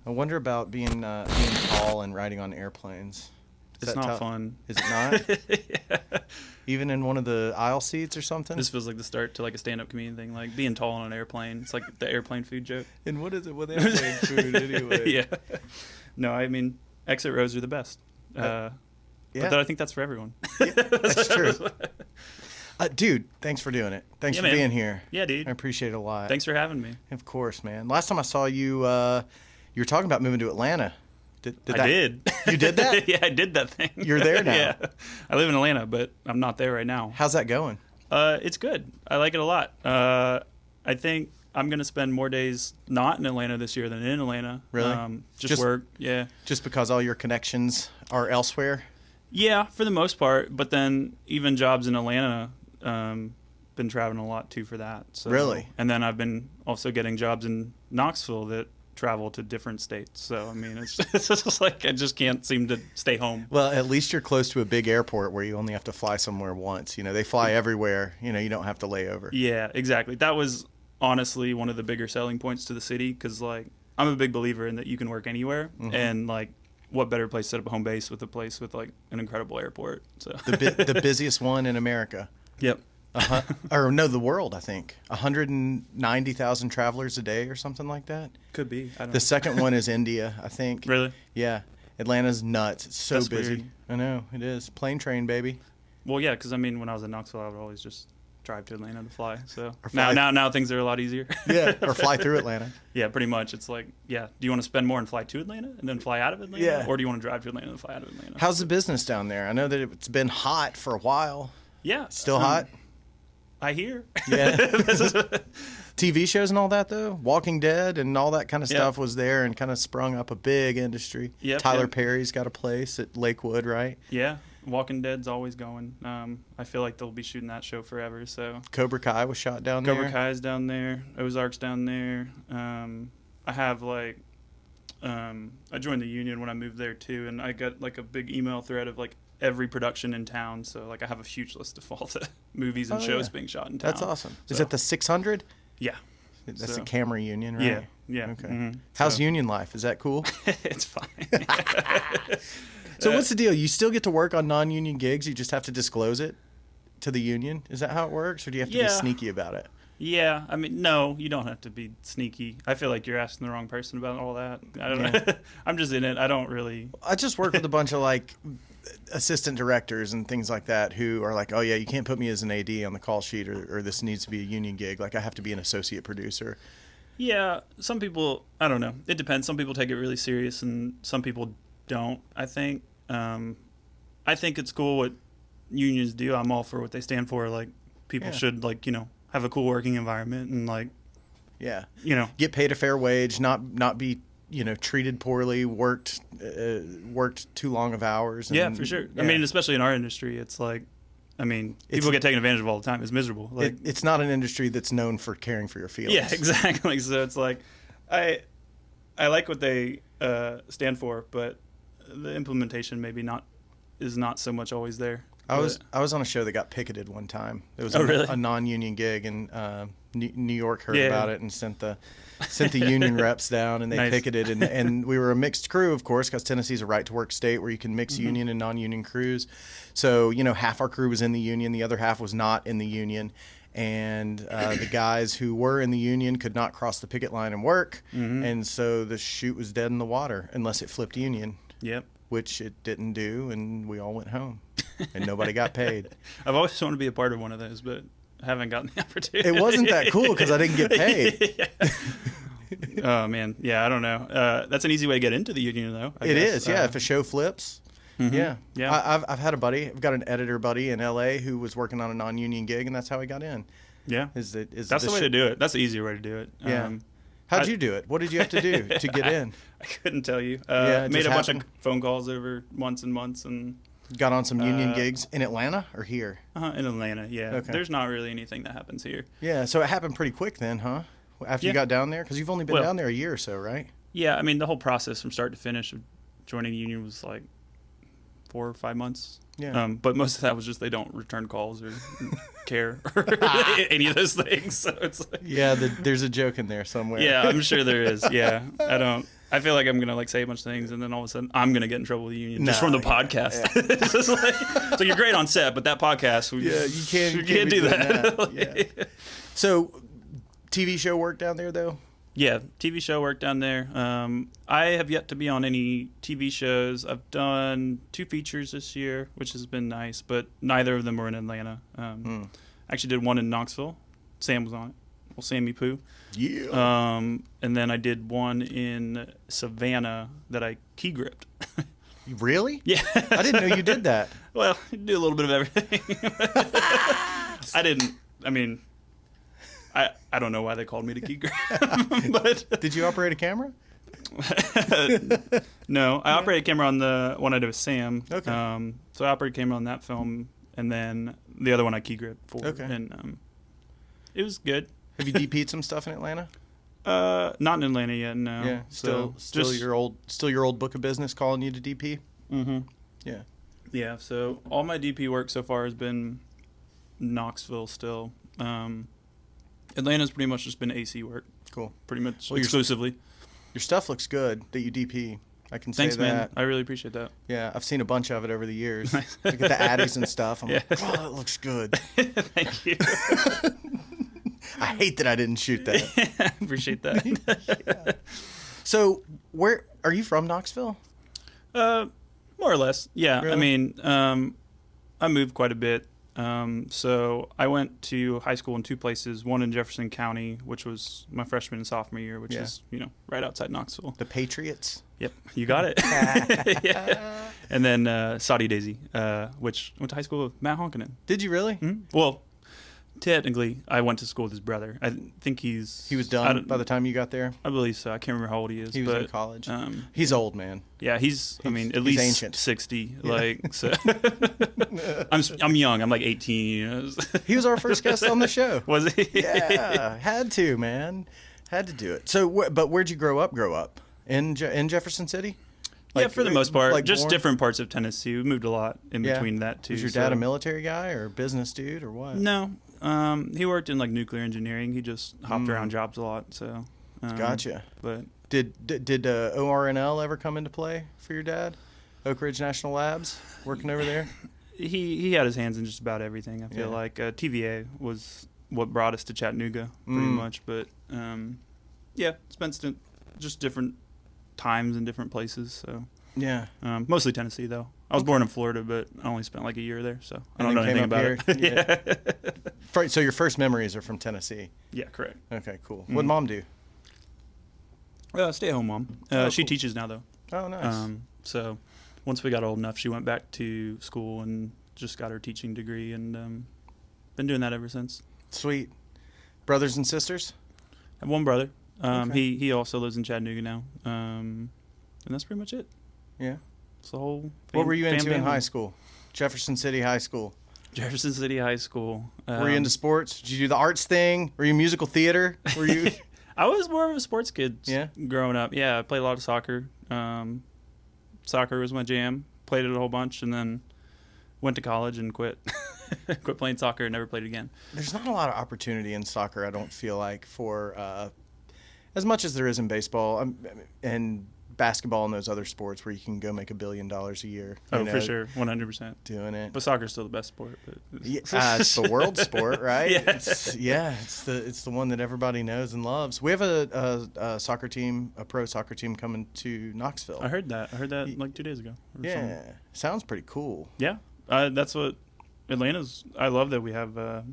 I wonder about being tall and riding on airplanes. It's not fun. Is it not? Yeah. Even in one of the aisle seats or something? This feels like the start to like a stand-up comedian thing, like being tall on an airplane. It's like the airplane food joke. And what is it with airplane food anyway? Yeah. No, I mean, exit rows are the best. Yeah. But I think that's for everyone. Yeah, that's true. Dude, thanks for doing it. Thanks for being here. Yeah, dude. I appreciate it a lot. Thanks for having me. Of course, man. Last time I saw you, you were talking about moving to Atlanta. I did. You did that? Yeah, I did that thing. You're there now. Yeah. I live in Atlanta, but I'm not there right now. How's that going? It's good. I like it a lot. I think I'm going to spend more days not in Atlanta this year than in Atlanta. Really? Just work, yeah. Just because all your connections are elsewhere? Yeah, for the most part. But then even jobs in Atlanta, been traveling a lot too for that. So. Really? And then I've been also getting jobs in Knoxville that travel to different states. So, I mean, it's just like I just can't seem to stay home. Well, at least you're close to a big airport where you only have to fly somewhere once. You know, they fly everywhere. You know, you don't have to lay over. Yeah, exactly. That was honestly one of the bigger selling points to the city because, like, I'm a big believer in that you can work anywhere. Mm-hmm. And, like, what better place to set up a home base with a place with, like, an incredible airport. So the busiest one in America. Yep. Or no, the world, I think. 190,000 travelers a day or something like that. Could be. I don't know. The second one is India, I think. Really? Yeah. Atlanta's nuts. It's so That's busy. weird. I know. It is. Plane train, baby. Well, yeah, because, I mean, when I was in Knoxville, I would always just drive to Atlanta to fly. So fly. Now things are a lot easier. Yeah, or fly through Atlanta. Yeah, pretty much. It's like, yeah, do you want to spend more and fly to Atlanta and then fly out of Atlanta? Yeah. Or do you want to drive to Atlanta and fly out of Atlanta? How's the business down there? I know that it's been hot for a while. Yeah. Still hot? I hear. Yeah. TV shows and all that, though? Walking Dead and all that kind of stuff was there and kind of sprung up a big industry. Yep, Tyler Perry's got a place at Lakewood, right? Yeah. Walking Dead's always going. I feel like they'll be shooting that show forever. So Cobra Kai was shot down there. Cobra Kai's down there. Ozark's down there. I have, like, I joined the union when I moved there, too, and I got, like, a big email thread of, like, every production in town. So, like, I have a huge list of all the movies and shows being shot in town. That's awesome. So, is it the 600? Yeah. That's the camera union, right? Yeah. Yeah. Okay. Mm-hmm. How's union life? Is that cool? It's fine. So what's the deal? You still get to work on non-union gigs. You just have to disclose it to the union. Is that how it works? Or do you have to be sneaky about it? Yeah. I mean, no, you don't have to be sneaky. I feel like you're asking the wrong person about all that. I don't know. I'm just in it. I don't really. I just work with a bunch of, like, assistant directors and things like that who are like, oh, yeah, you can't put me as an AD on the call sheet or this needs to be a union gig. Like, I have to be an associate producer. Yeah. Some people, I don't know. It depends. Some people take it really serious and some people don't, I think. I think it's cool what unions do. I'm all for what they stand for. Like, people should, like, you know, have a cool working environment and, like, you know, get paid a fair wage, not be, you know, treated poorly, worked too long of hours. And, yeah, for sure. Yeah. I mean, especially in our industry, it's like, I mean, people get taken advantage of all the time. It's miserable. Like, it's not an industry that's known for caring for your feelings. Yeah, exactly. So it's like, I like what they stand for, but the implementation maybe is not so much always there. I was on a show that got picketed one time. It was really? a non-union gig, and New York heard about it and sent the union reps down, and they picketed. And we were a mixed crew, of course, because Tennessee's a right-to-work state where you can mix union and non-union crews. So, you know, half our crew was in the union, the other half was not in the union. And the guys who were in the union could not cross the picket line and work. Mm-hmm. And so the chute was dead in the water unless it flipped union. Yep. Which it didn't do, and we all went home. And nobody got paid. I've always wanted to be a part of one of those, but I haven't gotten the opportunity. It wasn't that cool because I didn't get paid. Oh, man. Yeah, I don't know. That's an easy way to get into the union, though. I guess. If a show flips. Mm-hmm. Yeah. I've had a buddy. I've got an editor buddy in L.A. who was working on a non-union gig, and that's how he got in. Yeah. That's the way to do it. That's the easier way to do it. Yeah. How'd you do it? What did you have to do to get in? I couldn't tell you. Made a bunch of phone calls over months and months and got on some union gigs in Atlanta or here? In Atlanta, yeah. Okay. There's not really anything that happens here. Yeah, so it happened pretty quick then, huh? After you got down there? Because you've only been down there a year or so, right? Yeah, I mean, the whole process from start to finish of joining the union was like 4 or 5 months. Yeah. But most of that was just they don't return calls or care or any of those things. So it's like, yeah, there's a joke in there somewhere. Yeah, I'm sure there is. Yeah, I don't. I feel like I'm gonna like say a bunch of things, and then all of a sudden I'm gonna get in trouble with the union just from the podcast. Yeah. It's just like, so you're great on set, but that podcast, you can't do that. Like, yeah. So, TV show work down there though. Yeah, TV show work down there. I have yet to be on any TV shows. I've done 2 features this year, which has been nice, but neither of them were in Atlanta. I actually did one in Knoxville. Sam was on it. Well, Sammy Poo. Yeah. And then I did one in Savannah that I key gripped. Really? Yeah. I didn't know you did that. Well, I do a little bit of everything. I don't know why they called me to key grip. But did you operate a camera? No, I operated a camera on the one I did with Sam. Okay. So I operated a camera on that film, and then the other one I key gripped for. Okay. And it was good. Have you DP'd some stuff in Atlanta? Not in Atlanta yet. No. Yeah. Still your old book of business calling you to DP. Mm-hmm. Yeah. Yeah. So all my DP work so far has been Knoxville. Still. Atlanta's pretty much just been AC work. Cool. Pretty much exclusively. Your stuff looks good that you DP. I can say Thanks, that. man. I really appreciate that. Yeah, I've seen a bunch of it over the years. Look at the Addies and stuff. I'm like, oh, that looks good. Thank you. I hate that I didn't shoot that. I appreciate that. Yeah. So, where are you from? Knoxville? More or less. Yeah. Really? I mean, I moved quite a bit. So I went to high school in 2 places, one in Jefferson County, which was my freshman and sophomore year, which is, right outside Knoxville. The Patriots? Yep, you got it. Yeah. And then Saudi Daisy, which went to high school with Matt Honkinen. Did you really? Mm-hmm. Well, technically, I went to school with his brother. I think he was done by the time you got there? I believe so. I can't remember how old he is. He was in college. He's old, man. Yeah, he's at least ancient. 60. Yeah. Like, so I'm young. I'm like 18. He was our first guest on the show. Was he? Yeah, had to, man. Had to do it. So, but where'd you grow up? In Jefferson City? Yeah, for the most part. Like just born? different parts of Tennessee. We moved a lot in between that, too. Was your dad a military guy or a business dude or what? No. He worked in, like, nuclear engineering. He just hopped around jobs a lot, so. Gotcha. But Did ORNL ever come into play for your dad? Oak Ridge National Labs, working over there? He had his hands in just about everything, I feel like. TVA was what brought us to Chattanooga, pretty much. But, spent just different times in different places, so. Yeah. Mostly Tennessee, though. I was born in Florida, but I only spent like a year there, so I don't know anything about it. Yeah. So your first memories are from Tennessee? Yeah, correct. Okay, cool. What'd Mom do? Stay-at-home mom. She teaches now, though. Oh, nice. So once we got old enough, she went back to school and just got her teaching degree, and been doing that ever since. Sweet. Brothers and sisters? I have one brother. Okay. He also lives in Chattanooga now, and that's pretty much it. Yeah. It's the whole. What were you into in high school? Jefferson City High School. Jefferson City High School. Were you into sports? Did you do the arts thing? Were you musical theater? Were you? I was more of a sports kid. Yeah. Growing up, I played a lot of soccer. Soccer was my jam. Played it a whole bunch, and then went to college and quit. Quit playing soccer and never played again. There's not a lot of opportunity in soccer, I don't feel like, for as much as there is in baseball and basketball and those other sports where you can go make $1 billion a year. For sure, 100%. Doing it. But soccer's still the best sport. But it's the world sport, right? Yeah. It's the one that everybody knows and loves. We have a soccer team, a pro soccer team coming to Knoxville. I heard that like 2 days ago. Yeah, sounds pretty cool. Yeah, that's what Atlanta's. I love that we have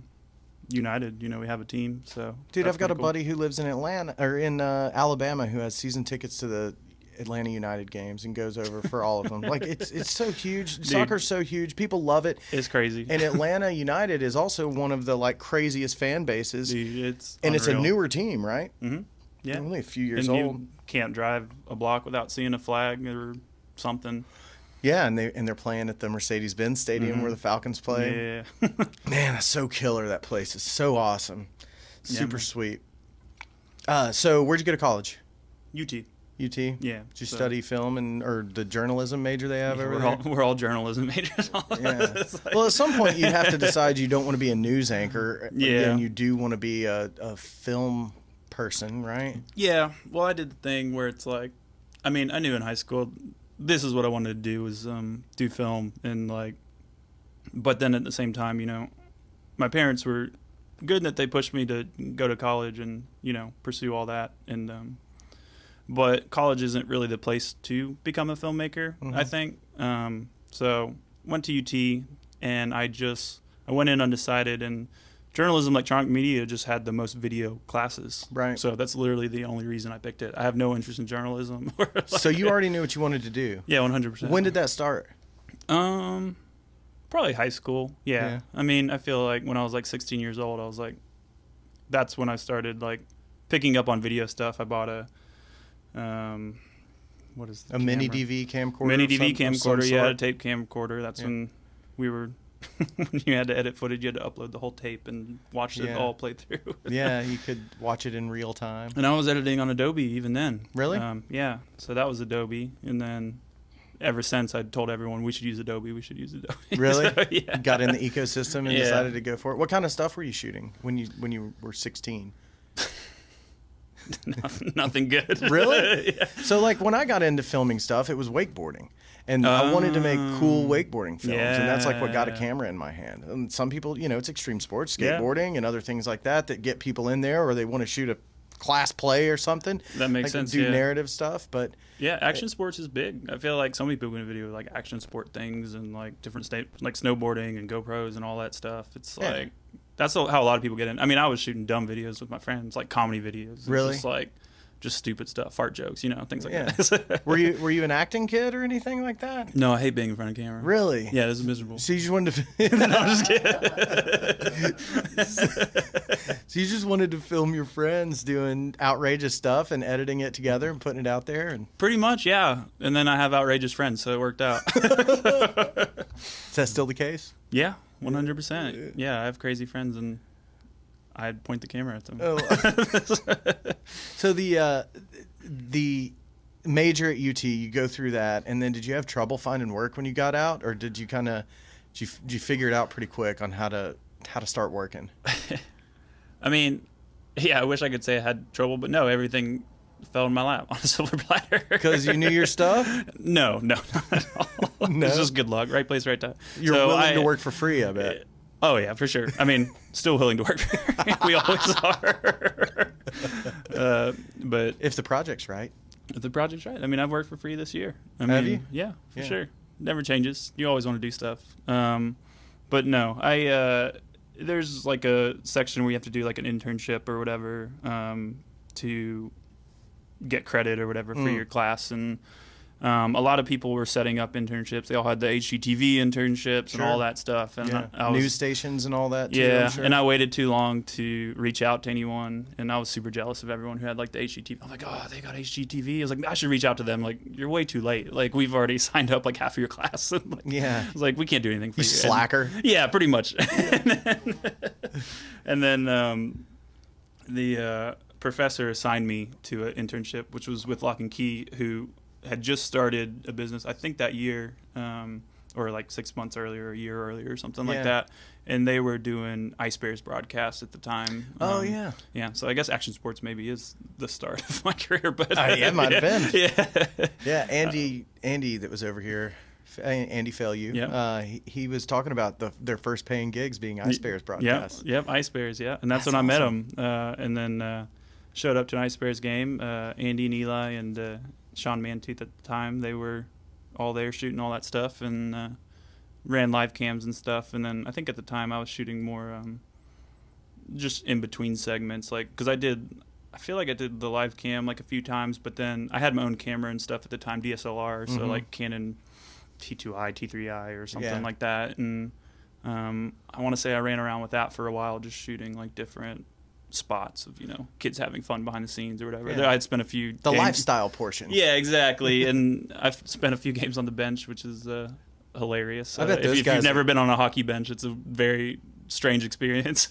United. We have a team. So, dude, I've got a buddy who lives in Atlanta or in Alabama who has season tickets to the Atlanta United games and goes over for all of them. Like it's so huge. Dude, soccer's so huge. People love it. It's crazy. And Atlanta United is also one of the craziest fan bases. Dude, it's It's a newer team, right? Mm-hmm. Yeah, only a few years and old. You can't drive a block without seeing a flag or something. Yeah, and they're playing at the Mercedes-Benz Stadium where the Falcons play. Yeah. Man, that's so killer. That place is so awesome. Super sweet. So where'd you go to college? UT. UT? Yeah. Did you study film or the journalism major they have over there? We're all journalism majors. Yeah. Well, at some point you'd have to decide you don't want to be a news anchor. Yeah. And you do want to be a film person, right? Yeah. Well, I did the thing where it's like I mean, I knew in high school this is what I wanted to do, was do film, and like, but then at the same time, you know, my parents were good that they pushed me to go to college and, you know, pursue all that, and but college isn't really the place to become a filmmaker, I think. So went to UT, and I went in undecided, and journalism, electronic media just had the most video classes. Right. So that's literally the only reason I picked it. I have no interest in journalism. So you already knew what you wanted to do? Yeah, 100%. When did that start? Probably high school. Yeah. I mean, I feel like when I was like 16 years old, I was like, that's when I started like picking up on video stuff. I bought a, what is the mini DV camcorder? Mini DV camcorder, yeah, a tape camcorder. That's when we were, when you had to edit footage, you had to upload the whole tape and watch it all play through. Yeah, you could watch it in real time. And I was editing on Adobe even then. Really? Yeah. So that was Adobe, and then ever since, I told everyone we should use Adobe. Really? So, yeah. Got in the ecosystem and decided to go for it. What kind of stuff were you shooting when you were 16? Nothing good. Really? Yeah. So like when I got into filming stuff, it was wakeboarding. And I wanted to make cool wakeboarding films, and that's like what got a camera in my hand. And some people, you know, it's extreme sports, skateboarding, and other things like that get people in there, or they want to shoot a class play or something. That makes sense. Do narrative stuff, but yeah, action sports is big. I feel like so many people in video like action sport things and like different like snowboarding and GoPros and all that stuff. It's like that's how a lot of people get in. I mean, I was shooting dumb videos with my friends, like comedy videos. It's really? Just like just stupid stuff, fart jokes, you know, things like that. Were you an acting kid or anything like that? No, I hate being in front of camera. Really? Yeah, this is miserable. So you just wanted to No, I'm just kidding. So you just wanted to film your friends doing outrageous stuff and editing it together and putting it out there? And pretty much, yeah. And then I have outrageous friends, so it worked out. Is that still the case? Yeah, 100%. Yeah, I have crazy friends, and I'd point the camera at them. Oh. So the major at UT, you go through that, and then did you have trouble finding work when you got out, or did you did you figure it out pretty quick on how to start working? I mean, yeah, I wish I could say I had trouble, but no, everything fell in my lap on a silver platter. Because you knew your stuff? No, not at all. No? It's just good luck, right place, right time. You're willing to work for free, I bet. Oh, yeah, for sure. I mean, still willing to work for free. We always are. But if the project's right. If the project's right. I mean, I've worked for free this year. Have you? Yeah, for sure. Never changes. You always want to do stuff. But no, there's like a section where you have to do like an internship or whatever to get credit or whatever for your class. And a lot of people were setting up internships. They all had the HGTV internships and all that stuff. And I was, news stations and all that too, yeah, sure. And I waited too long to reach out to anyone. And I was super jealous of everyone who had like the HGTV. I'm like, oh, they got HGTV. I was like, I should reach out to them. Like, you're way too late. Like, we've already signed up like half of your class. And, like, yeah. I was like, we can't do anything for you. Slacker. And, yeah, pretty much. and then the professor assigned me to an internship, which was with Lock and Key, who had just started a business, I think that year, or like 6 months earlier, a year earlier, or something like that. And they were doing Ice Bears broadcasts at the time. Oh, yeah. Yeah, so I guess action sports maybe is the start of my career. But yeah, it might have been. Yeah. Yeah, Andy that was over here, Andy Failue, he was talking about their first paying gigs being Ice Bears broadcasts. Yep, Ice Bears, yeah. And that's when I met him. And then showed up to an Ice Bears game. Andy and Eli and Sean Mantooth at the time, they were all there shooting all that stuff, and ran live cams and stuff. And then I think at the time I was shooting more just in between segments, like, because I feel like I did the live cam like a few times, but then I had my own camera and stuff at the time, DSLR, so like Canon T2i, T3i or something like that. And I want to say I ran around with that for a while, just shooting like different spots of, you know, kids having fun behind the scenes or whatever. I'd spent a few games. Lifestyle portion. Yeah, exactly. And I've spent a few games on the bench, which is hilarious. I bet those if you've never been on a hockey bench, it's a very strange experience.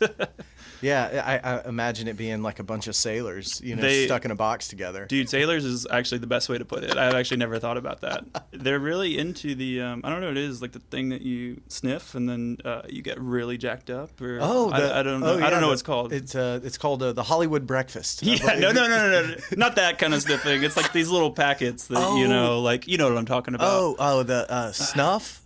Yeah, I imagine it being like a bunch of sailors, stuck in a box together. Dude, sailors is actually the best way to put it. I've actually never thought about that. They're really into the, I don't know what it is, like the thing that you sniff and then you get really jacked up. Or I don't know. I don't know what it's called. It's called the Hollywood breakfast. Yeah, no. Not that kind of sniffing. It's like these little packets that, you know what I'm talking about. The snuff?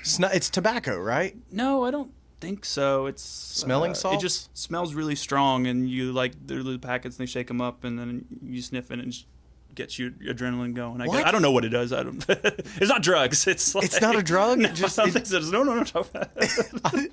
It's tobacco, right? No, I don't think so. It's smelling salts. It just smells really strong, and you they're little packets, and they shake them up, and then you sniff it, and it just gets your adrenaline going. I don't know what it does. It's not drugs. It's not a drug. No, no.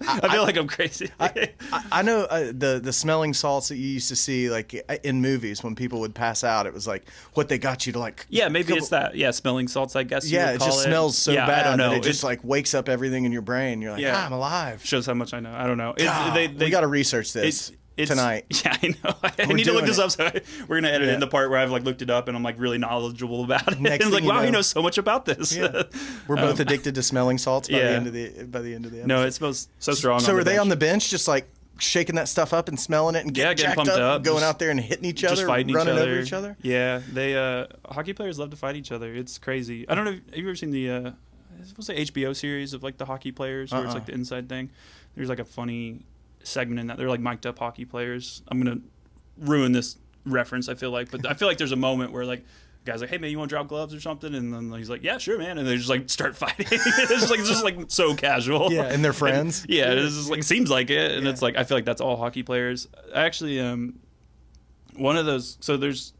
I feel like I'm crazy. I know the smelling salts that you used to see like in movies when people would pass out. It was like what they got you to like. Yeah, maybe it's that. Yeah, smelling salts. I guess. Yeah, it just smells so bad. I don't know. That it just like wakes up everything in your brain. You're like, I'm alive. Shows how much I know. I don't know. We got to research this. Tonight. Yeah, I know. I need to look this up. So we're gonna edit in the part where I've like looked it up and I'm like really knowledgeable about it. And like, wow, he knows so much about this. Yeah. We're both addicted to smelling salts by the end of the episode. No, it smells so strong. So are they on the bench just like shaking that stuff up and smelling it and getting pumped up, going out there and hitting each other, running over each other? Yeah, they hockey players love to fight each other. It's crazy. I don't know. Have you ever seen the what's the HBO series of like the hockey players where it's like the inside thing? There's like a funny segment in that they're like mic'd up hockey players. I'm gonna ruin this reference, I feel like, but I feel like there's a moment where like guys like, hey man, you want to drop gloves or something, and then he's like, yeah, sure man, and they just like start fighting. It's just like so casual. Yeah, and they're friends. And, yeah, it's just like seems like it, and it's like I feel like that's all hockey players. Actually, one of those. So there's.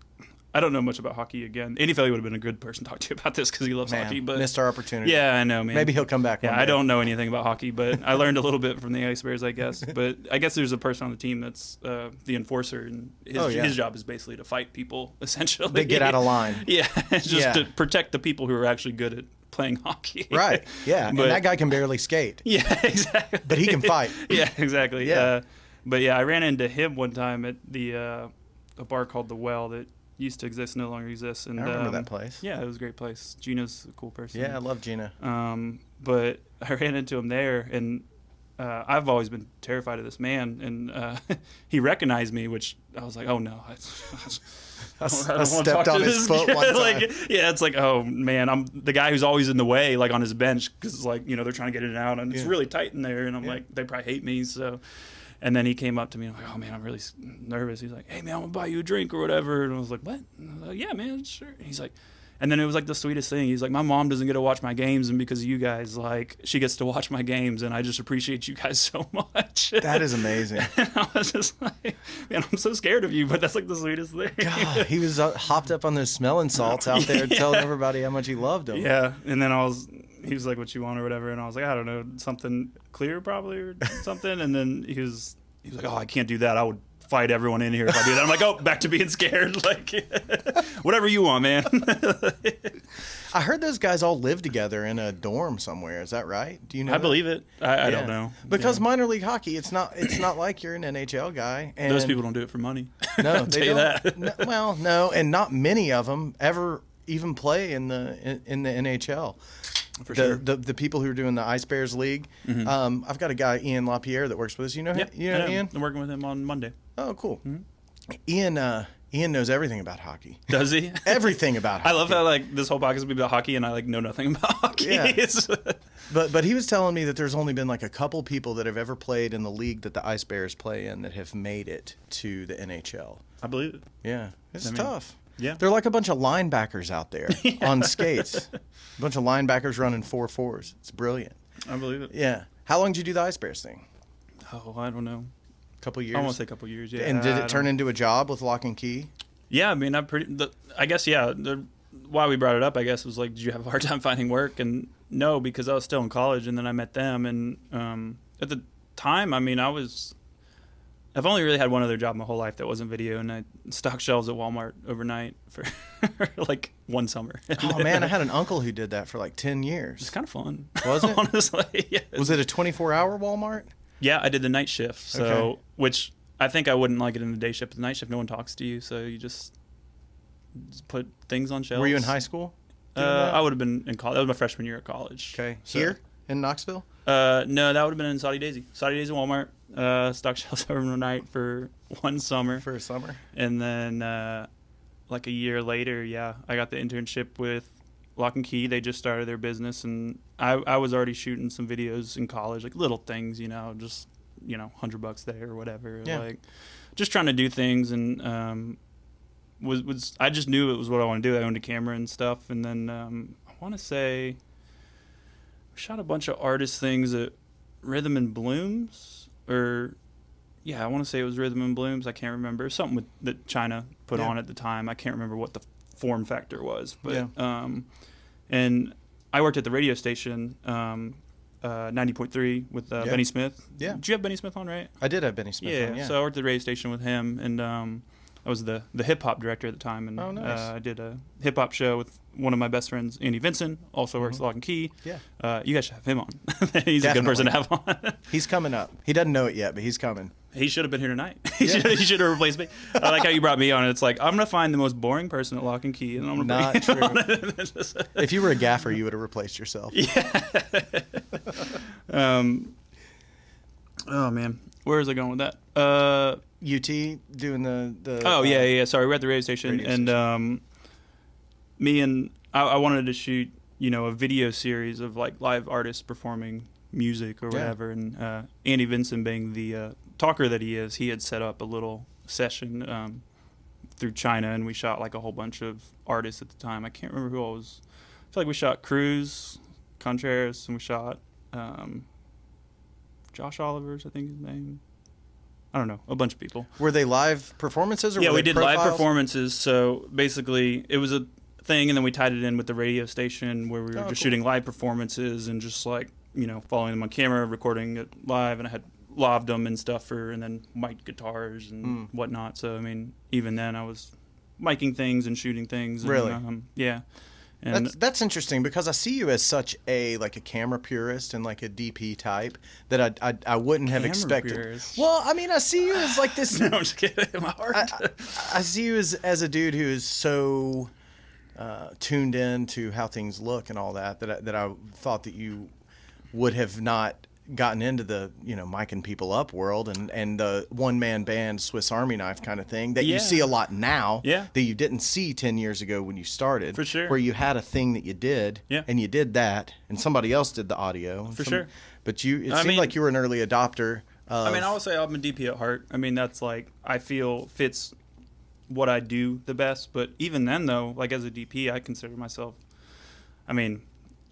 I don't know much about hockey again. Andy Felly would have been a good person to talk to about this because he loves hockey. But missed our opportunity. Yeah, I know, man. Maybe he'll come back. Yeah, I don't know anything about hockey, but I learned a little bit from the Ice Bears, I guess. But I guess there's a person on the team that's the enforcer, and his job is basically to fight people, essentially. They get out of line. Yeah, just to protect the people who are actually good at playing hockey. Right, yeah. And that guy can barely skate. Yeah, exactly. But he can fight. Yeah, exactly. Yeah. But yeah, I ran into him one time at a bar called The Well that used to exist, no longer exists. And I remember that place. Yeah, it was a great place. Gina's a cool person. Yeah, I love Gina. But I ran into him there, and I've always been terrified of this man, and he recognized me, which I was like, oh no. I stepped on his foot one time. Yeah, it's like, oh man, I'm the guy who's always in the way, like on his bench, because like they're trying to get it out, and it's really tight in there, and I'm like, they probably hate me, so. And then he came up to me and I'm like, oh man, I'm really nervous. He's like, hey man, I'm gonna buy you a drink or whatever. And I was like, what? And I was like, yeah, man, sure. And he's like, and then it was like the sweetest thing. He's like, my mom doesn't get to watch my games, and because of you guys, like, she gets to watch my games, and I just appreciate you guys so much. That is amazing. And I was just like, man, I'm so scared of you, but that's like the sweetest thing. God, he was hopped up on those smelling salts out there telling everybody how much he loved them. Yeah, and then he was like, what you want or whatever, and I was like, I don't know, something clear probably or something, and then he was like, oh, I can't do that. I would fight everyone in here if I do that. I'm like, oh, back to being scared. Like, whatever you want, man. I heard those guys all live together in a dorm somewhere. Is that right? Do you know? I believe it. I don't know. Because minor league hockey, it's not like you're an NHL guy. And those people don't do it for money. No, they don't. That. No, and not many of them ever even play in the NHL. For sure. The people who are doing the Ice Bears League. Mm-hmm. I've got a guy, Ian LaPierre, that works with us. You know him? You know Ian? I'm working with him on Monday. Oh, cool. Mm-hmm. Ian knows everything about hockey. Does he? Everything about hockey. I love how like this whole podcast will be about hockey, and I like know nothing about hockey. Yeah. But he was telling me that there's only been like a couple people that have ever played in the league that the Ice Bears play in that have made it to the NHL. I believe it. Yeah, it's tough. Yeah, they're like a bunch of linebackers out there on skates. A bunch of linebackers running 4.4s. It's brilliant. I believe it. Yeah. How long did you do the Ice Bears thing? Oh, I don't know. Couple years. I want to say a couple years. Yeah. And did it turn into a job with Lock and Key? Yeah, I mean, I guess yeah. Why we brought it up, I guess, was like, did you have a hard time finding work? And no, because I was still in college, and then I met them, and at the time, I mean, I've only really had one other job my whole life that wasn't video, and I stocked shelves at Walmart overnight for like one summer. Oh man, I had an uncle who did that for like 10 years. It's kind of fun. Was it? Honestly, yeah. Was it a 24-hour Walmart? Yeah, I did the night shift, which I think I wouldn't like it in the day shift. The night shift, no one talks to you, so you just put things on shelves. Were you in high school? I would have been in college. That was my freshman year at college. Okay. Here in Knoxville? No, that would have been in Saudi Daisy. Saudi Daisy Walmart. Stock shelves overnight for one summer. For a summer. And then like a year later, I got the internship with Lock and Key. They just started their business, and I was already shooting some videos in college, like little things, just $100 there or whatever. Yeah. Like just trying to do things, and was I just knew it was what I want to do. I owned a camera and stuff, and then I want to say we shot a bunch of artist things at Rhythm and Blooms, or I want to say it was Rhythm and Blooms. I can't remember. Something that China put on at the time. I can't remember what the form factor was, but and I worked at the radio station 90.3 with Benny Smith. Yeah. Did you have Benny Smith on, right? I did have Benny Smith on, yeah. So I worked at the radio station with him, and I was the hip hop director at the time, and nice. I did a hip hop show with one of my best friends, Andy Vinson, also works at Lock and Key. Yeah. You guys should have him on. He's Definitely a good person to have on. He's coming up. He doesn't know it yet, but he's coming. He should have been here tonight. He should have replaced me. I like how you brought me on. It's like, I'm going to find the most boring person at Lock and Key, and I'm going to bring him on. If you were a gaffer, you would have replaced yourself. Yeah. Oh, man. Where is I going with that? UT doing the Oh, yeah. Sorry, we're at the radio station. Me and I wanted to shoot, a video series of like live artists performing music or whatever, and Andy Vinson, being the talker that he is, he had set up a little session through China, and we shot like a whole bunch of artists at the time. I can't remember who I was. I feel like we shot Cruz, Contreras, and we shot Josh Oliver's, I think his name. I don't know, a bunch of people. Were they live performances? Or we did live performances. So basically, it was a thing, and then we tied it in with the radio station where we were just shooting live performances and just like, following them on camera, recording it live, and I had laved them and stuff, and then mic guitars and whatnot. So, I mean, even then I was miking things and shooting things. And, really? Yeah. And that's interesting, because I see you as such a camera purist and like a DP type that I wouldn't have expected. Purist. Well, I mean, I see you as like this. No, I'm just kidding. My heart. I see you as a dude who is so tuned in to how things look and all that I thought that you would have not gotten into the micing people up world and the one-man band Swiss Army knife kind of thing that you see a lot now that you didn't see 10 years ago when you started. For sure. Where you had a thing that you did and you did that and somebody else did the audio. For sure. But it seemed like you were an early adopter of, I would say I'm a DP at heart. I mean, that's like, I feel fits what I do the best. But even then though, like as a DP, I consider myself,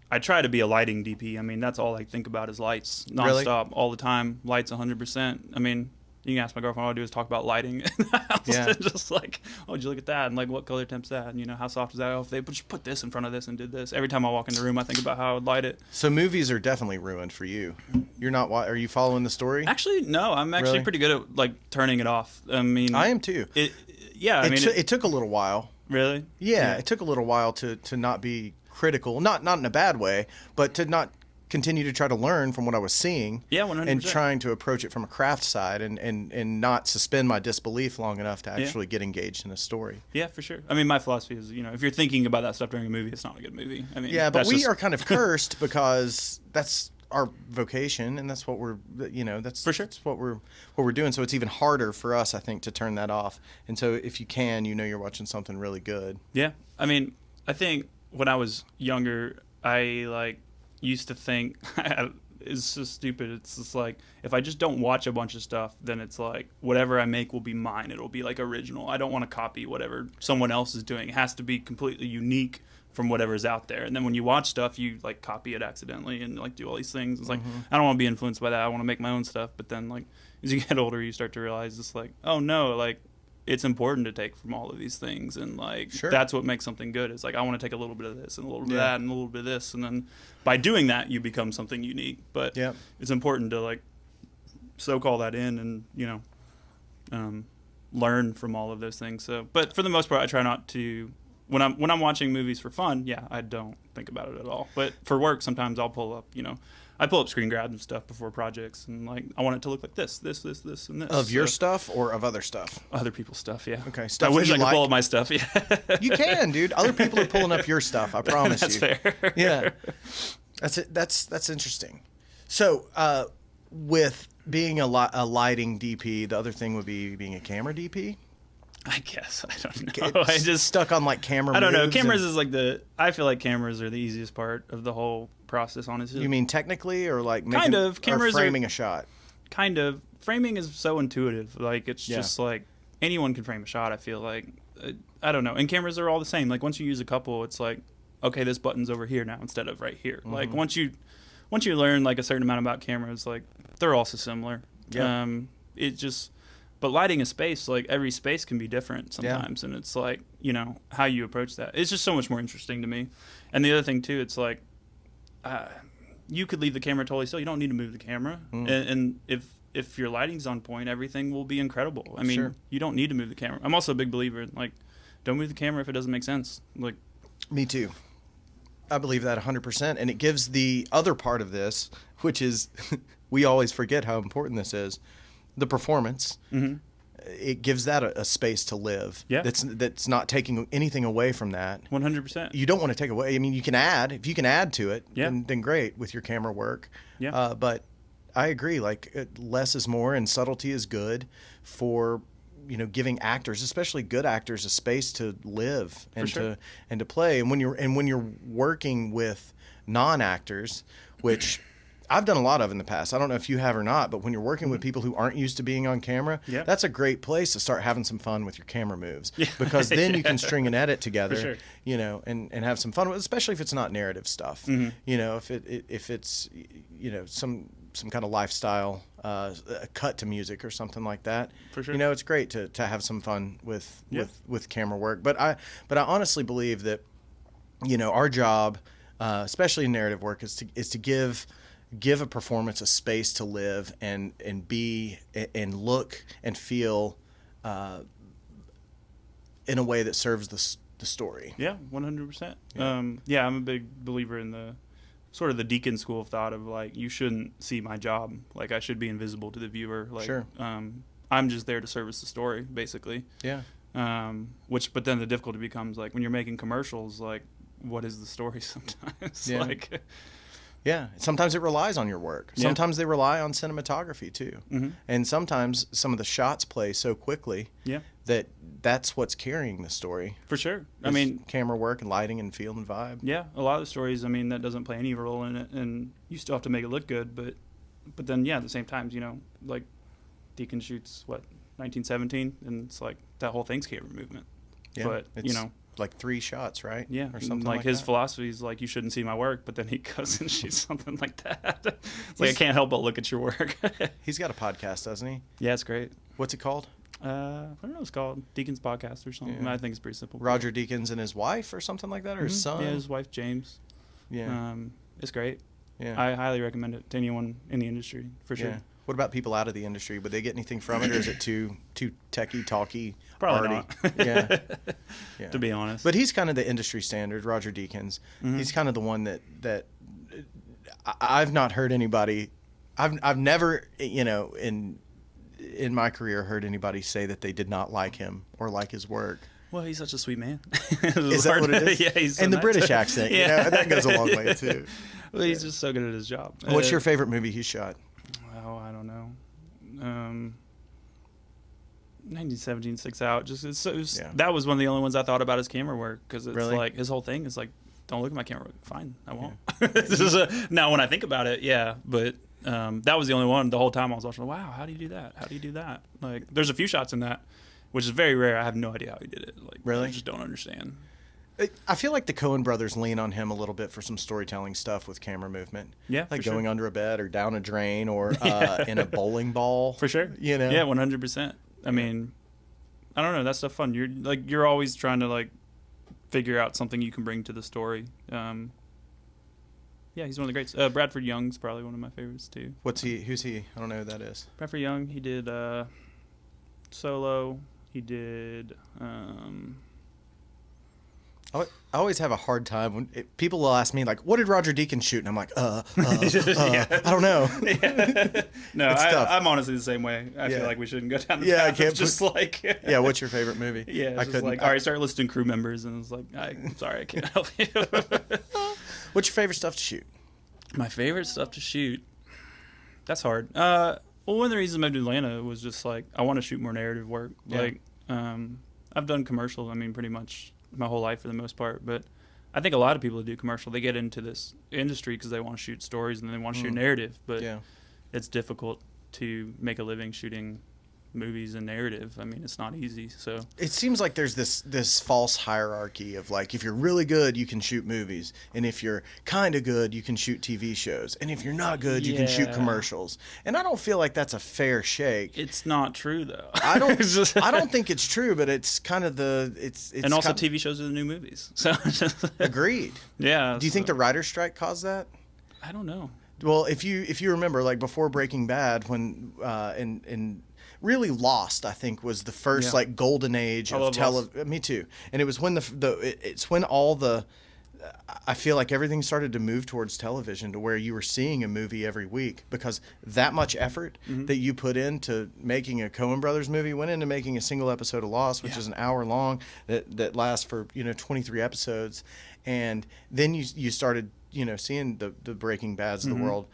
I try to be a lighting DP. I mean, that's all I think about is lights, nonstop, all the time. Lights, 100%. I mean, you can ask my girlfriend. All I do is talk about lighting in the house. Yeah. Just like, oh, did you look at that? And like, what color temp's that? And how soft is that? Oh, if they just put this in front of this and did this. Every time I walk in the room, I think about how I would light it. So movies are definitely ruined for you. You're not. Are you following the story? Actually, no. I'm actually pretty good at like turning it off. I mean, I am too. It took a little while. Really? Yeah, it took a little while to not be critical, not in a bad way, but to not continue to try to learn from what I was seeing. Yeah, 100%. And trying to approach it from a craft side and not suspend my disbelief long enough to actually get engaged in a story. Yeah, for sure. I mean, my philosophy is, if you're thinking about that stuff during a movie, it's not a good movie. I mean, yeah, but we are kind of cursed because that's our vocation and that's what we're, that's for sure. That's what we're doing. So it's even harder for us, I think, to turn that off. And so if you can, you're watching something really good. Yeah. I mean, I think when I was younger, I used to think it's so stupid. It's just like, if I just don't watch a bunch of stuff, then it's like whatever I make will be mine. It'll be like original. I don't want to copy whatever someone else is doing. It has to be completely unique from whatever's out there. And then when you watch stuff, you like copy it accidentally and like do all these things. It's like, I don't want to be influenced by that. I want to make my own stuff. But then like as you get older, you start to realize it's like, oh no, like it's important to take from all of these things, and like that's what makes something good. It's like, I want to take a little bit of this and a little bit of that and a little bit of this, and then by doing that you become something unique. But it's important to like soak all that in and learn from all of those things. So, but for the most part, I try not to. When I'm watching movies for fun, I don't think about it at all. But for work, sometimes I'll pull up, I pull up screen grabs and stuff before projects, and like I want it to look like this, and this. Of your stuff or of other stuff? Other people's stuff, yeah. Okay, stuff I wish I could pull up my stuff, yeah. You can, dude. Other people are pulling up your stuff. I promise That's you. That's fair. Yeah, that's it. That's interesting. So, with being a lighting DP, the other thing would be being a camera DP. I guess. I don't know. I just stuck on like camera. I don't know. Cameras is like I feel like cameras are the easiest part of the whole process, honestly. You mean technically, or like kind of cameras or framing a shot? Kind of. Framing is so intuitive. Like it's just like anyone can frame a shot. I feel like I don't know. And cameras are all the same. Like once you use a couple, it's like, okay, this button's over here now instead of right here. Like once you learn like a certain amount about cameras, like they're also similar. Yeah. But lighting a space, like every space can be different sometimes, and it's like, you know, how you approach that. It's just so much more interesting to me. And the other thing too, it's like you could leave the camera totally still. You don't need to move the camera, and if your lighting's on point, everything will be incredible. I mean, you don't need to move the camera. I'm also a big believer in like, don't move the camera if it doesn't make sense. Like, me too. I believe that 100%, and it gives the other part of this, which is we always forget how important this is. The performance, it gives that a space to live. Yeah. That's not taking anything away from that. 100%. You don't want to take away. I mean, you can add. If you can add to it, then great with your camera work. Yeah. But I agree. Like less is more, and subtlety is good for, you know, giving actors, especially good actors, a space to live and to play. And when you're working with non-actors, which I've done a lot of in the past. I don't know if you have or not, but when you're working with people who aren't used to being on camera, that's a great place to start having some fun with your camera moves. Yeah. Because then you can string an edit together, you know, and have some fun with it, especially if it's not narrative stuff. You know, if it's, you know, some kind of lifestyle cut to music or something like that. For sure. You know, it's great to have some fun with camera work. But I honestly believe that, you know, our job, especially in narrative work, is to give a performance a space to live and be and look and feel in a way that serves the story. Yeah, 100%. I'm a big believer in the sort of the Deacon school of thought of like, you shouldn't see my job. Like I should be invisible to the viewer. Like, I'm just there to service the story, basically. Yeah. But then the difficulty becomes like when you're making commercials, like what is the story sometimes? Yeah. Like. Yeah, sometimes it relies on your work. Sometimes they rely on cinematography too, and sometimes some of the shots play so quickly that's what's carrying the story. For sure. I mean, camera work and lighting and feel and vibe. Yeah, a lot of the stories, I mean, that doesn't play any role in it, and you still have to make it look good. But then, at the same time, you know, like Deacon shoots 1917, and it's like that whole thing's camera movement. Yeah, but you know. Like 3 shots, right? Yeah, or something like his philosophy is like, you shouldn't see my work, but then he goes and shoots something like that. It's like I can't help but look at your work. He's got a podcast, doesn't he? Yeah, it's great. What's it called? I don't know. It's called Deacon's Podcast or something. Yeah. I think it's pretty simple. Roger Deakins and his wife or something like that, or his son. Yeah, his wife James. Yeah, it's great. Yeah, I highly recommend it to anyone in the industry for sure. Yeah. What about people out of the industry? Would they get anything from it, or is it too techie, talky? Probably not. Yeah. To be honest. But he's kind of the industry standard, Roger Deakins. He's kind of the one that I've not heard anybody. I've never, you know, in my career heard anybody say that they did not like him or like his work. Well, he's such a sweet man. Is that what it is? Yeah, he's so and the nice. British accent, you know, that goes a long way too. Well, he's just so good at his job. What's your favorite movie he's shot? Oh, I don't know. 1917 sticks out. That was one of the only ones I thought about his camera work, because it's like his whole thing is like, don't look at my camera work. Fine, I won't. Now when I think about it, but that was the only one the whole time I was watching. Wow, how do you do that? How do you do that? Like, there's a few shots in that, which is very rare. I have no idea how he did it. Like, I just don't understand. I feel like the Coen brothers lean on him a little bit for some storytelling stuff with camera movement. Yeah, like going under a bed or down a drain or in a bowling ball. For sure. You know? Yeah, 100%. I mean, I don't know. That's stuff fun. You're always trying to like figure out something you can bring to the story. Yeah, he's one of the greats. Bradford Young's probably one of my favorites too. Who's he? I don't know who that is. Bradford Young. He did Solo. He did. I always have a hard time when people will ask me, like, what did Roger Deakins shoot? And I'm like, I don't know. No, I'm honestly the same way. I feel like we shouldn't go down the path. I can't just like... Yeah, what's your favorite movie? Yeah, I couldn't. Like, all right, start listing crew members, and it's like, I'm sorry, I can't help you. What's your favorite stuff to shoot? My favorite stuff to shoot? That's hard. Well, one of the reasons I moved to Atlanta was just like I want to shoot more narrative work. Yeah. Like, I've done commercials. I mean, pretty much my whole life for the most part. But I think a lot of people who do commercial, they get into this industry because they want to shoot stories and they want to shoot narrative. But it's difficult to make a living shooting movies and narrative. I mean, it's not easy. So it seems like there's this false hierarchy of like, if you're really good, you can shoot movies, and if you're kind of good, you can shoot TV shows, and if you're not good, you can shoot commercials. And I don't feel like that's a fair shake. It's not true though. I don't think it's true, but it's kind of it's and also TV shows are the new movies. So agreed. Yeah. Do you think the writer's strike caused that? I don't know. Well, if you remember, like before Breaking Bad, when and really Lost, I think, was the first like golden age of television. Me too. And it was when it's when all the I feel like everything started to move towards television, to where you were seeing a movie every week, because that much effort that you put into making a Coen Brothers movie went into making a single episode of Lost, which is an hour long, that lasts for 23 episodes, and then you started seeing the Breaking Bads of the world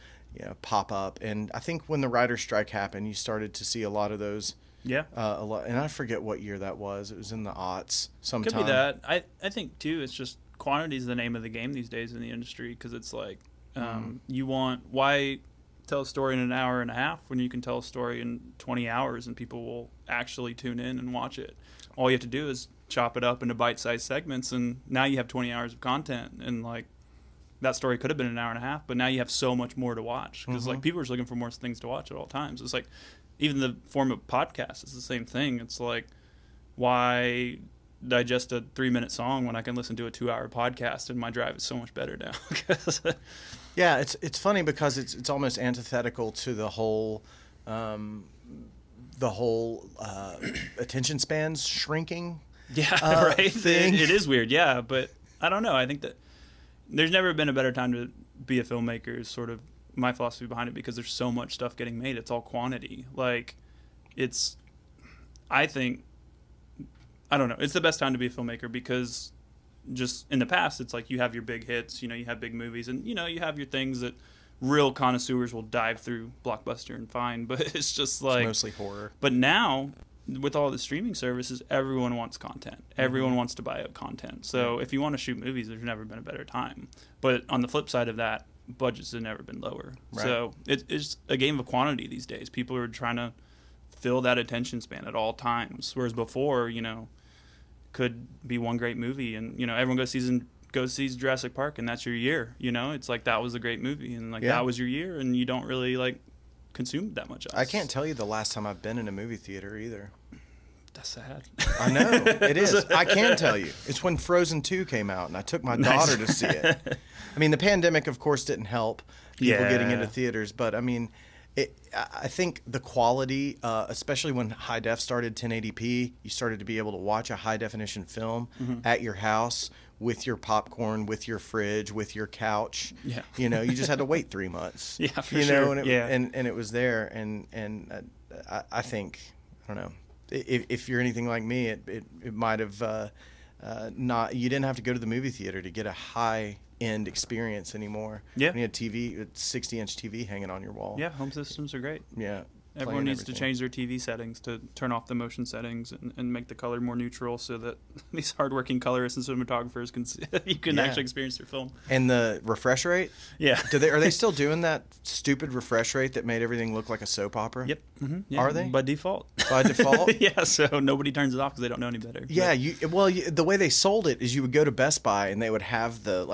pop up. And I think when the writer's strike happened, you started to see a lot of those. Yeah. A lot, and I forget what year that was. It was in the aughts sometime. Could be that. I think too, it's just quantity is the name of the game these days in the industry, because it's like why tell a story in an hour and a half when you can tell a story in 20 hours and people will actually tune in and watch it. All you have to do is chop it up into bite-sized segments, and now you have 20 hours of content. And like, that story could have been an hour and a half, but now you have so much more to watch, because like people are just looking for more things to watch at all times. It's like even the form of podcast is the same thing. It's like, why digest a 3-minute song when I can listen to a 2-hour podcast, and my drive is so much better now. Yeah, it's funny because it's almost antithetical to the whole attention spans shrinking. Yeah, right. Thing. It is weird. Yeah, but I don't know. I think that there's never been a better time to be a filmmaker, is sort of my philosophy behind it, because there's so much stuff getting made. It's all quantity. Like, I don't know. It's the best time to be a filmmaker, because just in the past, it's like you have your big hits, you have big movies, and, you have your things that real connoisseurs will dive through Blockbuster and find, but it's just like... It's mostly horror. But now, with all the streaming services, everyone wants content. Everyone wants to buy out content. So if you want to shoot movies, there's never been a better time. But on the flip side of that, budgets have never been lower. Right. So it's a game of quantity these days. People are trying to fill that attention span at all times. Whereas before, could be one great movie, and everyone goes sees Jurassic Park, and that's your year. It's like that was a great movie, and that was your year, and you don't really consume that much else. I can't tell you the last time I've been in a movie theater either. That's sad. I know, it is. I can tell you. It's when Frozen 2 came out, and I took my daughter to see it. I mean, the pandemic, of course, didn't help people getting into theaters, but I mean, I think the quality, especially when high def started, 1080p, you started to be able to watch a high definition film at your house with your popcorn, with your fridge, with your couch. Yeah. You just had to wait 3 months. Yeah, for sure. And it was there. And I think, I don't know, if you're anything like me, it might have not. You didn't have to go to the movie theater to get a high end experience anymore. Yeah. When you had 60-inch TV hanging on your wall. Yeah, home systems are great. Yeah. Everyone needs to change their TV settings to turn off the motion settings and make the color more neutral, so that these hardworking colorists and cinematographers can actually experience their film. And the refresh rate? Yeah. Are they still doing that stupid refresh rate that made everything look like a soap opera? Yep. Mm-hmm. Yeah. Are they? By default. By default? Yeah, so nobody turns it off because they don't know any better. Yeah, the way they sold it is you would go to Best Buy and they would have the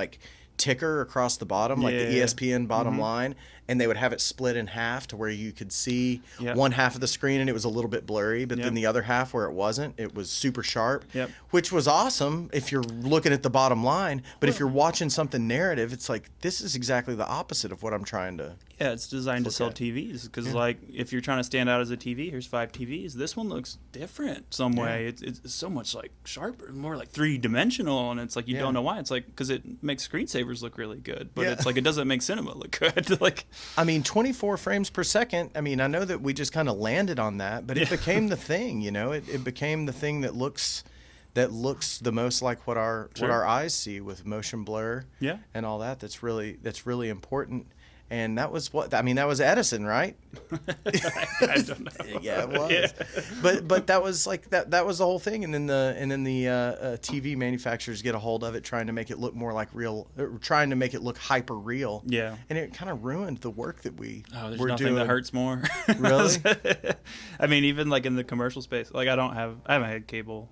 ticker across the bottom, like the ESPN bottom line, and they would have it split in half to where you could see one half of the screen and it was a little bit blurry, but then the other half where it wasn't, it was super sharp, which was awesome if you're looking at the bottom line. But if you're watching something narrative, it's like, this is exactly the opposite of what I'm trying to... Yeah, it's designed to sell TVs, because if you're trying to stand out as a TV, here's 5 TVs. This one looks different some way. It's so much sharper, more three-dimensional, and it's like you don't know why. It's like because it makes screensavers look really good, but it's like it doesn't make cinema look good. I mean, 24 frames per second. I mean, I know that we just kind of landed on that, but it became the thing. It became the thing that looks the most like what our eyes see with motion blur and all that. That's really important. And that was that was Edison, right? I don't know. Yeah, it was. Yeah. But that was like that was the whole thing. And then the TV manufacturers get a hold of it, trying to make it look more like real, trying to make it look hyper real. Yeah. And it kind of ruined the work that there's we're nothing doing. that hurts more. Really? I mean, even like in the commercial space, like I haven't had cable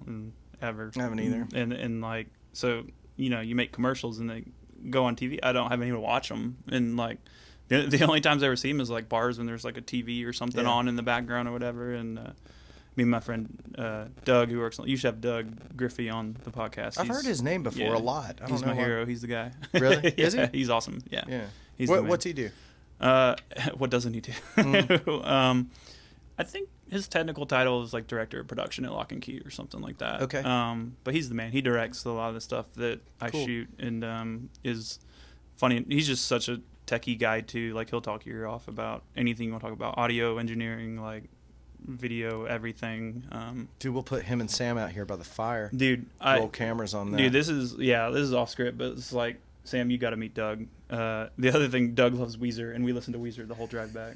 ever. I haven't either. And like, so, you know, you make commercials and they go on TV. I don't have anyone to watch them. And like, the only times I ever see them is like bars when there's like a TV or something on in the background or whatever. And me and my friend Doug, who works on, you should have Doug Griffey on the podcast. I've heard his name before a lot. He's my hero. He's the guy. Really? Is he? He's awesome. Yeah. Yeah. What's he do? What doesn't he do? I think his technical title is like director of production at Lock and Key or something like that. Okay. But he's the man. He directs a lot of the stuff that I shoot, and is funny. He's just such a techie guy too. Like he'll talk your ear off about anything you want to talk about, audio engineering, like video, everything. Dude, we'll put him and Sam out here by the fire. Dude, roll cameras on that. Dude, this is off script, but it's like, Sam, you got to meet Doug. The other thing, Doug loves Weezer, and we listened to Weezer the whole drive back.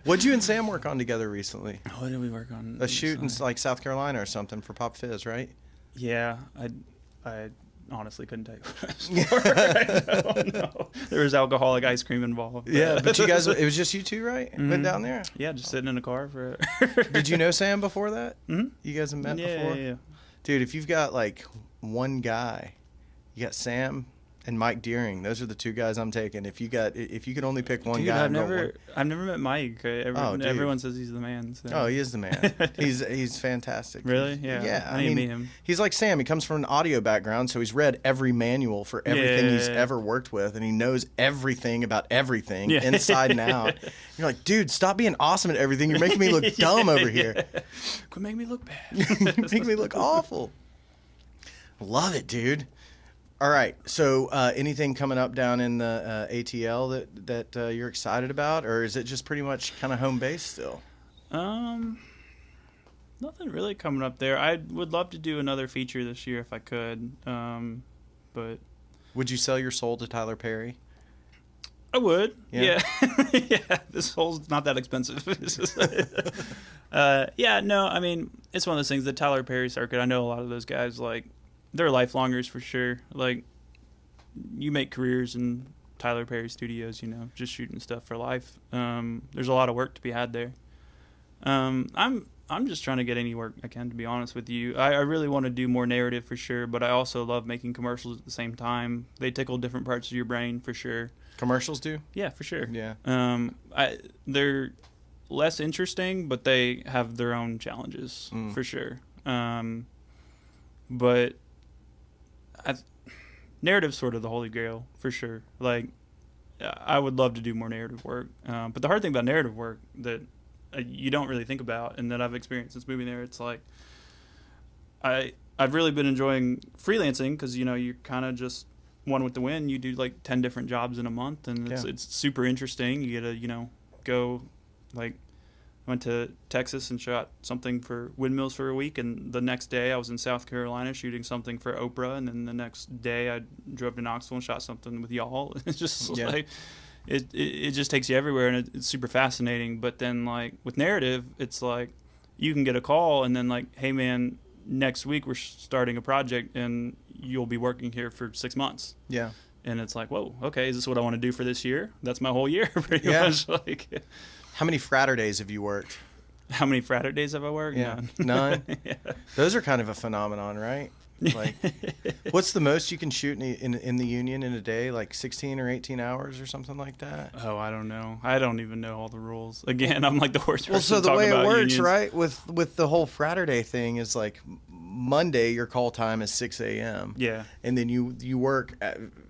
What'd you and Sam work on together recently? What did we work on? A shoot in like South Carolina or something for Pop Fizz, right? Yeah, I honestly couldn't tell you what I don't know. There was alcoholic ice cream involved. Yeah, but you guys, it was just you two, right? Mm-hmm. Went down there? Yeah, just sitting in a car for... Did you know Sam before that? Mm-hmm. You guys have met before? Yeah. Dude, if you've got like one guy, you got Sam and Mike Deering. Those are the two guys I'm taking. If you could only pick one guy, I've never met Mike. Everyone says he's the man. So. Oh, he is the man. He's fantastic. Really? Yeah. Yeah. I mean, meet him. He's like Sam. He comes from an audio background, so he's read every manual for everything he's ever worked with, and he knows everything about everything inside and out. You're like, dude, stop being awesome at everything. You're making me look dumb over here. Quit making me look bad. You're making me look awful. Love it, dude. All right. So, anything coming up down in the ATL that you're excited about, or is it just pretty much kind of home base still? Nothing really coming up there. I would love to do another feature this year if I could, but would you sell your soul to Tyler Perry? I would. Yeah. Yeah. This soul's not that expensive. Yeah. No. I mean, it's one of those things. The Tyler Perry circuit. I know a lot of those guys like. They're lifelongers for sure. Like, you make careers in Tyler Perry studios, you know, just shooting stuff for life. There's a lot of work to be had there. I'm just trying to get any work I can, to be honest with you. I really want to do more narrative for sure, but I also love making commercials at the same time. They tickle different parts of your brain for sure. Commercials do? Yeah, for sure. Yeah. They're less interesting, but they have their own challenges for sure. But narrative's sort of the holy grail for sure. Like, I would love to do more narrative work. But the hard thing about narrative work that you don't really think about, and that I've experienced since moving there, it's like I've really been enjoying freelancing because, you know, you're kind of just one with the wind. You do like 10 different jobs in a month, and it's super interesting. You get to, you know, go like. I went to Texas and shot something for Windmills for a week, and the next day I was in South Carolina shooting something for Oprah, and then the next day I drove to Knoxville and shot something with y'all. It's just like it just takes you everywhere, and it's super fascinating. But then like with narrative, it's like you can get a call and then like, hey man, next week we're starting a project and you'll be working here for 6 months. Yeah. And it's like, whoa, okay, is this what I want to do for this year? That's my whole year, pretty much. Like. How many Fraturdays have you worked? How many Fraturdays have I worked? Yeah. None? Yeah. Those are kind of a phenomenon, right? Like, what's the most you can shoot in the union in a day? Like 16 or 18 hours or something like that? Oh, I don't know. I don't even know all the rules. Again, I'm like the worst person. Well, so the way it works, unions. Right, with the whole Fraturday thing is like Monday your call time is 6 a.m. Yeah. And then you work.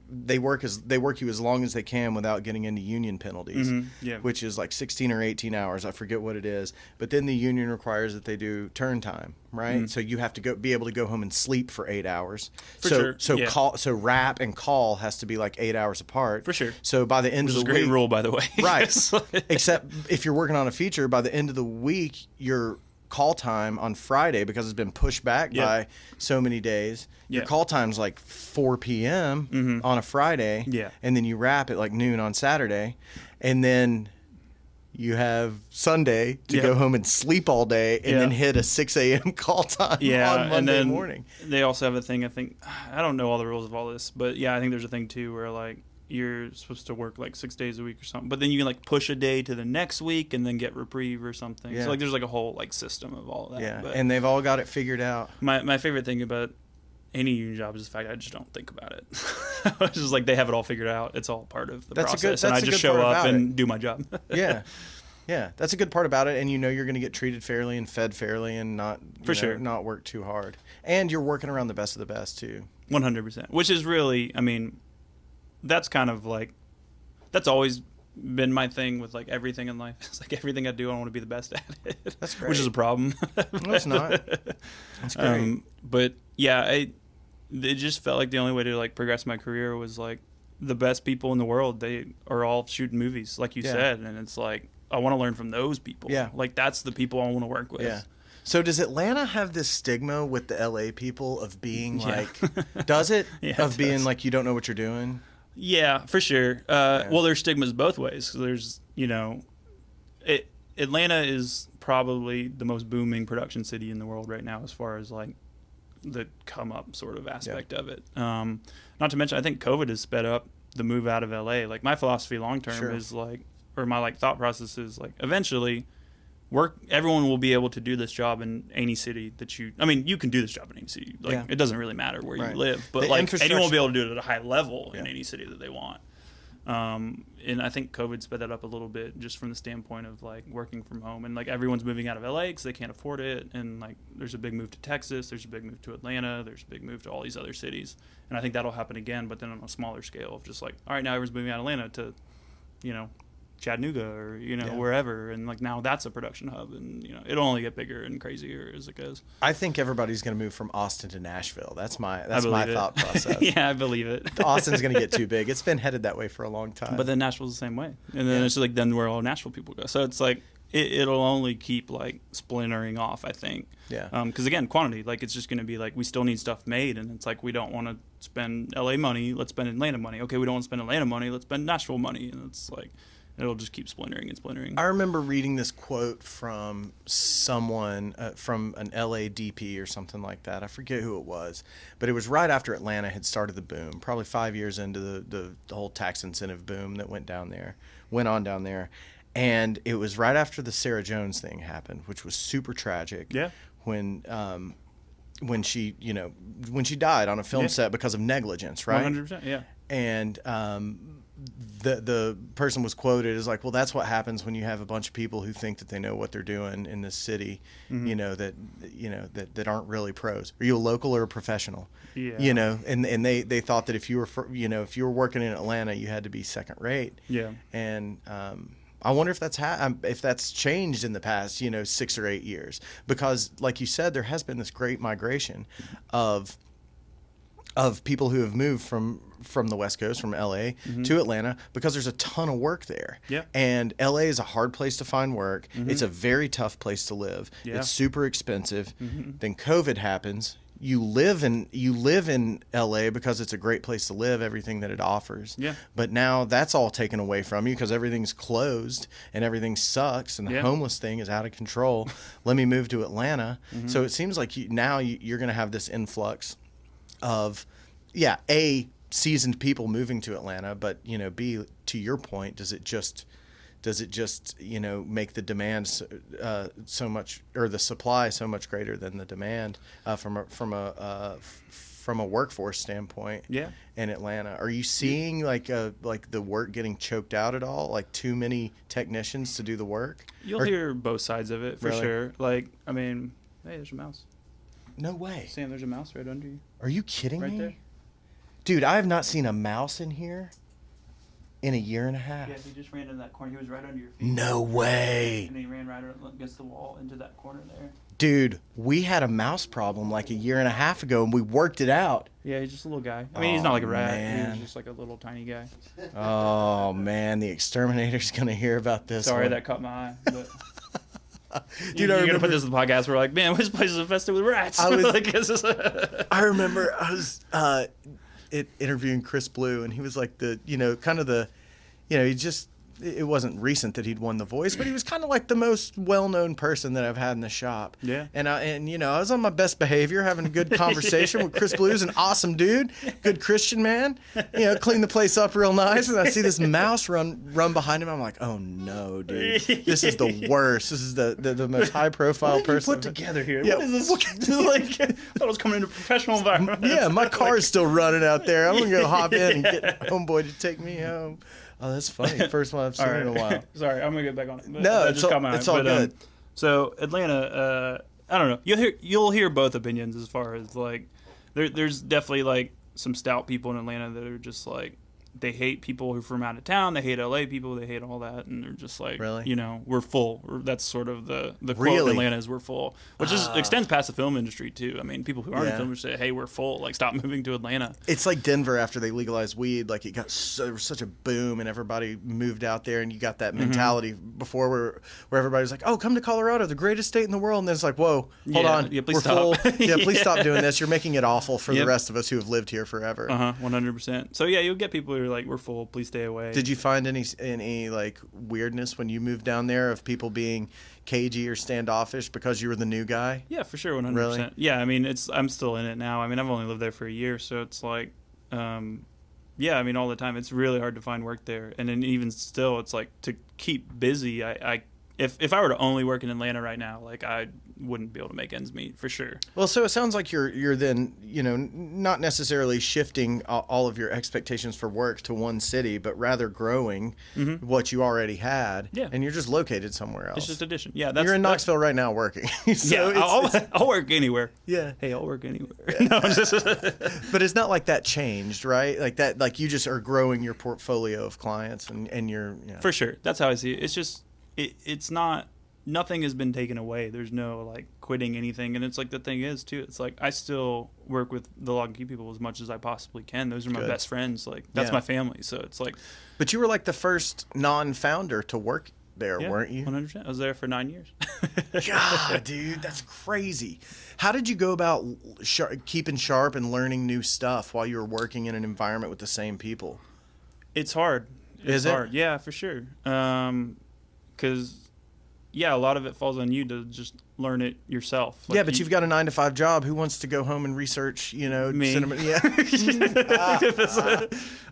They work you as long as they can without getting into union penalties, which is like 16 or 18 hours. I forget what it is. But then the union requires that they do turn time, right? So you have to be able to go home and sleep for 8 hours. So wrap and call has to be like 8 hours apart. For sure. So by the end of the week, great rule, by the way. Right. Except if you're working on a feature, by the end of the week, call time on Friday because it's been pushed back by so many days. Your call time's like 4 p.m. on a Friday. Yeah. And then you wrap at like noon on Saturday. And then you have Sunday to go home and sleep all day and then hit a 6 a.m. call time on Monday morning. They also have a thing, I think, I don't know all the rules of all this, but I think there's a thing too where like you're supposed to work like 6 days a week or something, but then you can like push a day to the next week and then get reprieve or something. So like there's like a whole like system of all of that. Yeah, but and they've all got it figured out. My favorite thing about any union job is the fact I just don't think about it. It's just like they have it all figured out. It's all part of the process, and I just show up and do my job. Yeah, that's a good part about it, and you know you're going to get treated fairly and fed fairly and not not work too hard, and you're working around the best of the best too. 100%, which is really, I mean, that's kind of like, that's always been my thing with like everything in life. It's like everything I do, I want to be the best at it. That's great. Which is a problem. No, it's not. That's great. But yeah, it just felt like the only way to like progress my career was like the best people in the world. They are all shooting movies, like you said, and it's like I want to learn from those people. Yeah, like that's the people I want to work with. Yeah. So does Atlanta have this stigma with the LA people of being like, does it? Of being like you don't know what you're doing? Yeah, for sure. Well, there's stigmas both ways. There's, Atlanta is probably the most booming production city in the world right now as far as like the come up sort of aspect of it. Not to mention, I think COVID has sped up the move out of LA. Like my philosophy long term is like, or my like thought process is like eventually everyone will be able to do this job in any city that you can do this job in any city. Like it doesn't really matter where you live, but like anyone will be able to do it at a high level in any city that they want. And I think COVID sped that up a little bit just from the standpoint of like working from home, and like everyone's moving out of LA because they can't afford it. And like there's a big move to Texas, there's a big move to Atlanta, there's a big move to all these other cities. And I think that'll happen again, but then on a smaller scale of just like, all right, now everyone's moving out of Atlanta to, Chattanooga or wherever, and like now that's a production hub, and it'll only get bigger and crazier as it goes. I think everybody's going to move from Austin to Nashville. That's my thought process. Yeah, I believe it. Austin's going to get too big. It's been headed that way for a long time. But then Nashville's the same way, and then it's like then where all Nashville people go. So it's like it'll only keep like splintering off, I think. Yeah. Because again, quantity, like it's just going to be like we still need stuff made, and it's like we don't want to spend LA money, let's spend Atlanta money. Okay, we don't want to spend Atlanta money, let's spend Nashville money, and it's like. It'll just keep splintering and splintering. I remember reading this quote from someone, from an LA DP or something like that. I forget who it was, but it was right after Atlanta had started the boom, probably 5 years into the whole tax incentive boom that went on down there. And it was right after the Sarah Jones thing happened, which was super tragic. Yeah. When she died on a film set because of negligence, right? 100%, yeah. And the person was quoted as like, well, that's what happens when you have a bunch of people who think that they know what they're doing in this city, that aren't really pros. Are you a local or a professional? Yeah. And they thought that if you were working in Atlanta, you had to be second rate. Yeah. And I wonder if that's changed in the past 6 or 8 years, because like you said, there has been this great migration of people who have moved from the West Coast, from LA to Atlanta, because there's a ton of work there. Yeah. And LA is a hard place to find work. It's a very tough place to live. Yeah. It's super expensive. Then COVID happens. You live in LA because it's a great place to live, everything that it offers. Yeah. But now that's all taken away from you because everything's closed and everything sucks and the homeless thing is out of control. Let me move to Atlanta. So it seems like you're going to have this influx of seasoned people moving to Atlanta, but B, to your point, does it just make the demand so much, or the supply so much greater than the demand from a workforce standpoint? Yeah. In Atlanta, are you seeing like the work getting choked out at all? Like too many technicians to do the work? You'll hear both sides of it for sure. Like, I mean, hey, there's a mouse. No way. Sam, there's a mouse right under you. Are you kidding me? Right there. Dude, I have not seen a mouse in here in a year and a half. Yeah, he just ran in that corner. He was right under your feet. No way. And he ran right against the wall into that corner there. Dude, we had a mouse problem like a year and a half ago, and we worked it out. Yeah, he's just a little guy. I mean, he's not like a rat. Man. He's just like a little tiny guy. Oh, man, the exterminator's going to hear about this. Sorry, that caught my eye. But Dude, you're gonna put this in the podcast. We're like, man, this place is infested with rats. I remember I was interviewing Chris Blue, and he was like he just. It wasn't recent that he'd won The Voice, but he was kind of like the most well-known person that I've had in the shop. Yeah. And I was on my best behavior, having a good conversation with Chris Blue's an awesome dude, good Christian man. Clean the place up real nice. And I see this mouse run behind him. I'm like, oh no, dude, this is the worst. This is the most high-profile person put together here. Yeah. What is this? Like, I thought I was coming into a professional environment. Yeah, my car's still running out there. I'm gonna go hop in and get homeboy to take me home. Oh, that's funny. First one I've seen in a while. Sorry, I'm gonna get back on it. No, it's all good. So Atlanta, I don't know. You'll hear both opinions as far as like, there's definitely like some stout people in Atlanta that are just like, they hate people who are from out of town. They hate LA people. They hate all that, and they're just like, really? We're full. That's sort of the quote really? in Atlanta is we're full, which extends past the film industry too. I mean, people who aren't in the film industry say, hey, we're full. Like, stop moving to Atlanta. It's like Denver after they legalized weed. Like, it got such a boom, and everybody moved out there, and you got that mentality before where everybody's like, oh, come to Colorado, the greatest state in the world, and then it's like, whoa, hold on, please we're stop. full. Yeah, please stop doing this. You're making it awful for the rest of us who have lived here forever. 100%. So yeah, you'll get people who are like, we're full. Please stay away. Did you find any like weirdness when you moved down there of people being cagey or standoffish because you were the new guy? Yeah, for sure, 100%. Really? Yeah, I mean, I'm still in it now. I mean, I've only lived there for a year, so it's like, yeah, I mean, all the time. It's really hard to find work there, and then even still, it's like to keep busy. If I were to only work in Atlanta right now, like I wouldn't be able to make ends meet for sure. Well, so it sounds like you're then not necessarily shifting all of your expectations for work to one city, but rather growing what you already had. Yeah. And you're just located somewhere else. It's just addition. Yeah, you're in Knoxville right now working. So yeah, I'll work anywhere. Yeah. Hey, I'll work anywhere. Yeah. No, just but it's not like that changed, right? Like that, like you just are growing your portfolio of clients, and you're for sure. That's how I see it. It's just. It's not, nothing has been taken away. There's no like quitting anything. And it's like, the thing is too, it's like I still work with the Lock and Key people as much as I possibly can. Those are my best friends. Like that's my family. So it's like. But you were like the first non-founder to work there, weren't you? 100%. I was there for 9 years. God, dude, that's crazy. How did you go about keeping sharp and learning new stuff while you were working in an environment with the same people? It's hard. It's hard. Yeah, for sure. Because, yeah, a lot of it falls on you to just learn it yourself. Like but you've got a 9-to-5 job. Who wants to go home and research, me. cinema? Yeah.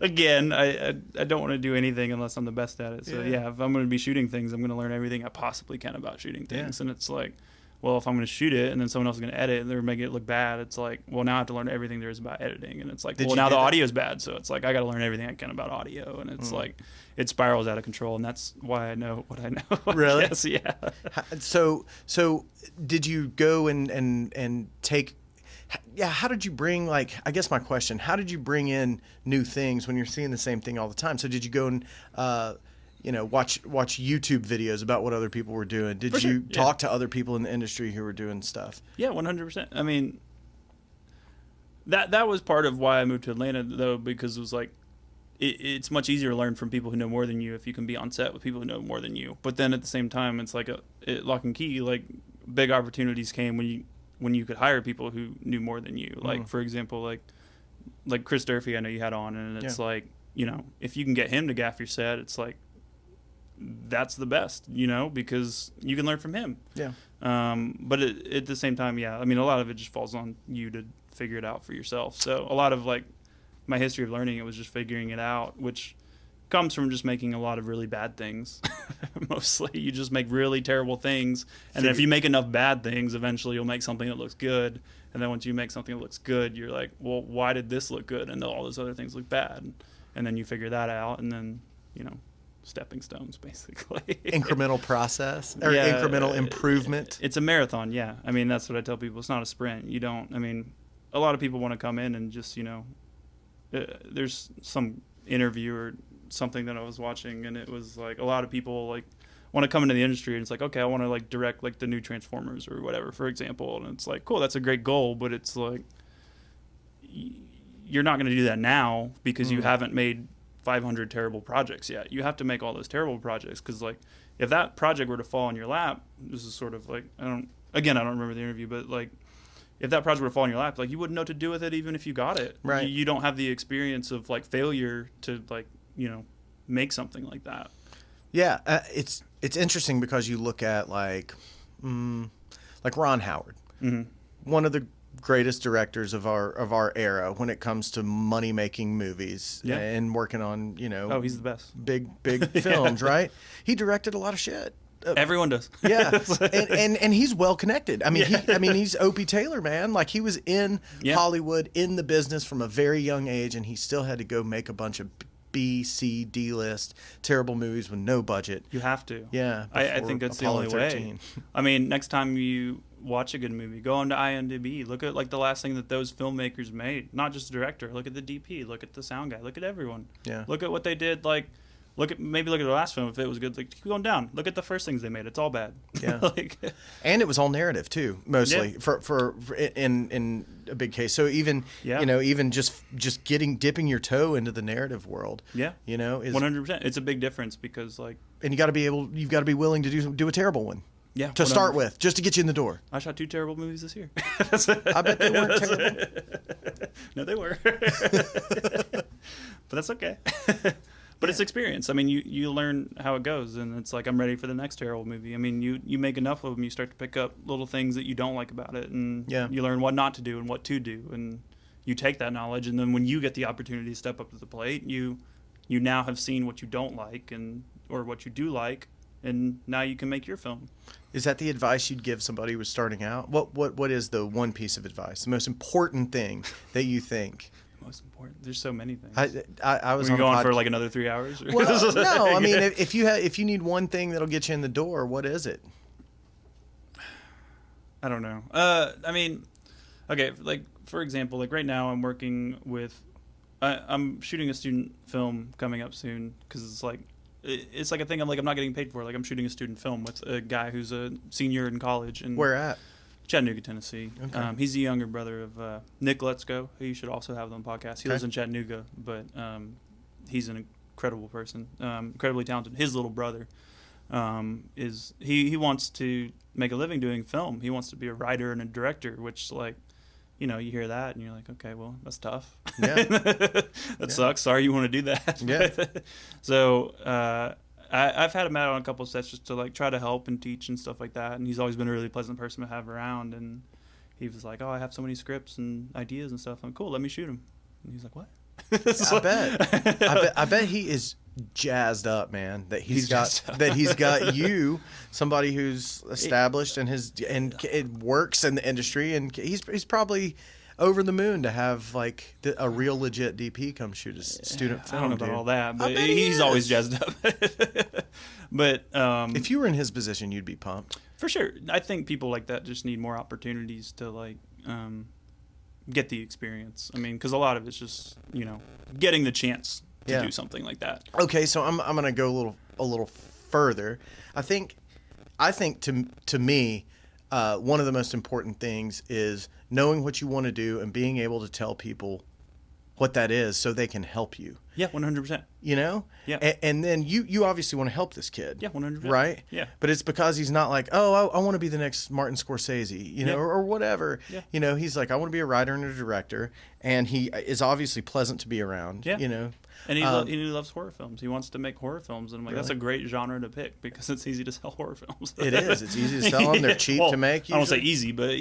Again, I don't want to do anything unless I'm the best at it. So, yeah if I'm going to be shooting things, I'm going to learn everything I possibly can about shooting things. And it's like, well, if I'm going to shoot it and then someone else is going to edit and they're making it look bad, it's like, well, now I have to learn everything there is about editing. And it's like, well, now the audio is bad. So it's like, I got to learn everything I can about audio. And it's like, it spirals out of control. And that's why I know what I know. Really? Yes, yeah. So did you go and take, how did you bring, like, I guess my question, how did you bring in new things when you're seeing the same thing all the time? So did you go and, watch YouTube videos about what other people were doing? Did you talk to other people in the industry who were doing stuff? Yeah, 100%. I mean, that was part of why I moved to Atlanta, though, because it was like, it's much easier to learn from people who know more than you if you can be on set with people who know more than you. But then at the same time, it's like Lock and Key, like big opportunities came when you could hire people who knew more than you. Like, for example, like Chris Durfee, I know you had on, and it's like, if you can get him to gaff your set, it's like, that's the best, because you can learn from him. Yeah. But at the same time, I mean, a lot of it just falls on you to figure it out for yourself. So a lot of like my history of learning, it was just figuring it out, which comes from just making a lot of really bad things. Mostly you just make really terrible things. And if you make enough bad things, eventually you'll make something that looks good. And then once you make something that looks good, you're like, well, why did this look good? And all those other things look bad. And then you figure that out. And then, stepping stones, basically. Incremental process or incremental improvement. It's a marathon. Yeah. I mean, that's what I tell people. It's not a sprint. A lot of people want to come in and just, there's some interview or something that I was watching, and it was like a lot of people like want to come into the industry, and it's like, okay, I want to like direct like the new Transformers or whatever, for example. And it's like, cool, that's a great goal, but it's like, you're not going to do that now because you haven't made 500 terrible projects yet. You have to make all those terrible projects, because like if that project were to fall in your lap, this is sort of like, I don't remember the interview, but like, if that project were to fall in your lap, like, you wouldn't know what to do with it even if you got it. Right. You don't have the experience of like failure to like, make something like that. Yeah, it's interesting because you look at like Ron Howard, one of the greatest directors of our era when it comes to money making movies and working on he's the best big films, right? He directed a lot of shit. Everyone does. Yeah, and he's well connected. I mean, he's Opie Taylor, man. Like, he was in Hollywood, in the business from a very young age, and he still had to go make a bunch of B, C, D list terrible movies with no budget. You have to. Yeah, I think that's Apollo the only 13. way. I mean, next time you watch a good movie, go onto IMDb, look at like the last thing that those filmmakers made. Not just the director. Look at the DP. Look at the sound guy. Look at everyone. Yeah. Look at what they did. Like, look at the last film if it was good. Like, keep going down. Look at the first things they made. It's all bad. Yeah. And it was all narrative too, mostly for in a big case. So even even just dipping your toe into the narrative world. Yeah. Is 100%. It's a big difference because like. And you've got to be willing to do a terrible one. Yeah. To start with, just to get you in the door. I shot 2 terrible movies this year. I bet they weren't terrible. No, they were. But that's okay. But it's experience. I mean, you learn how it goes, and it's like, I'm ready for the next terrible movie. I mean, you make enough of them, you start to pick up little things that you don't like about it, and you learn what not to do and what to do, and you take that knowledge, and then when you get the opportunity to step up to the plate, you now have seen what you don't like or what you do like, and now you can make your film. Is that the advice you'd give somebody who was starting out? What is the one piece of advice, the most important thing that you think? Most important. There's so many things. I was going for like another 3 hours. Well, no, I mean, if you need one thing that'll get you in the door, what is it? I don't know. I mean, okay, like for example, like right now I'm working with, I'm shooting a student film coming up soon because it's like a thing I'm not getting paid for. Like, I'm shooting a student film with a guy who's a senior in college. And where at? Chattanooga, Tennessee. Okay. He's the younger brother of Nick Let's Go, who you should also have on the podcast. He lives in Chattanooga, but he's an incredible person, incredibly talented. His little brother he wants to make a living doing film. He wants to be a writer and a director, which like, you hear that and you're like, okay, well, that's tough. Yeah. That sucks. Sorry you want to do that. Yeah. So I've had him out on a couple of sets just to like try to help and teach and stuff like that. And he's always been a really pleasant person to have around. And he was like, oh, I have so many scripts and ideas and stuff. I'm cool. Let me shoot them. And he's like, what? I bet he is jazzed up, man. That he's got you, somebody who's established and it works in the industry, and he's probably over the moon to have like a real legit DP come shoot a student film. I don't know about all that, but he's always jazzed up. But if you were in his position, you'd be pumped for sure. I think people like that just need more opportunities to like get the experience. I mean, because a lot of it's just getting the chance to do something like that. Okay, so I'm gonna go a little further. I think to me, one of the most important things is knowing what you want to do and being able to tell people what that is so they can help you. Yeah, 100%. Yeah. And then you obviously want to help this kid. Yeah, 100%. Right? Yeah. But it's because he's not like, oh, I want to be the next Martin Scorsese, or whatever. Yeah. He's like, I want to be a writer and a director. And he is obviously pleasant to be around. Yeah. And he loves horror films. He wants to make horror films. And I'm like, That's a great genre to pick because it's easy to sell horror films. It is. It's easy to sell them. They're cheap to make. Usually. I don't say easy, but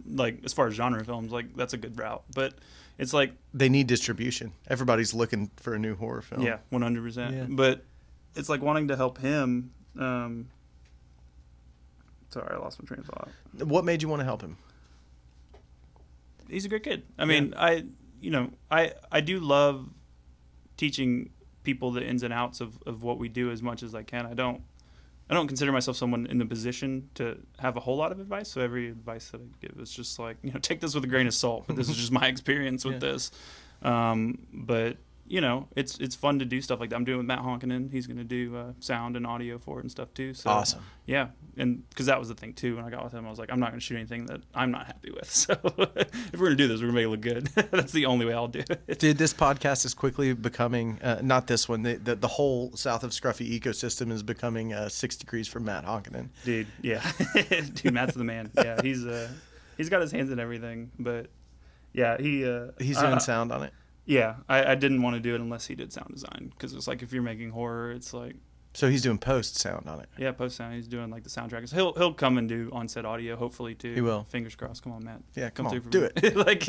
like as far as genre films, like that's a good route. But it's like they need distribution. Everybody's looking for a new horror film. Yeah, 100%. Yeah. But it's like wanting to help him. Sorry, I lost my train of thought. What made you want to help him? He's a great kid. I mean, I do love teaching people the ins and outs of what we do as much as I can. I don't consider myself someone in the position to have a whole lot of advice. So every advice that I give is just like, take this with a grain of salt. But this is just my experience with this. But you know, it's fun to do stuff like that. I'm doing with Matt Honkinen. He's going to do sound and audio for it and stuff too. So, awesome. Yeah, and because that was the thing too. When I got with him, I was like, I'm not going to shoot anything that I'm not happy with. So if we're going to do this, we're going to make it look good. That's the only way I'll do it. Dude, this podcast is quickly becoming, not this one, the whole South of Scruffy ecosystem is becoming 6 degrees from Matt Honkinen. Dude, yeah. Dude, Matt's the man. Yeah, he's got his hands in everything. But yeah, he's doing sound on it. Yeah, I didn't want to do it unless he did sound design, because it's like if you're making horror, it's like. So he's doing post sound on it. Yeah, post sound. He's doing like the soundtrack. He'll come and do on set audio, hopefully too. He will. Fingers crossed. Come on, Matt. Yeah, come on, do it. Like,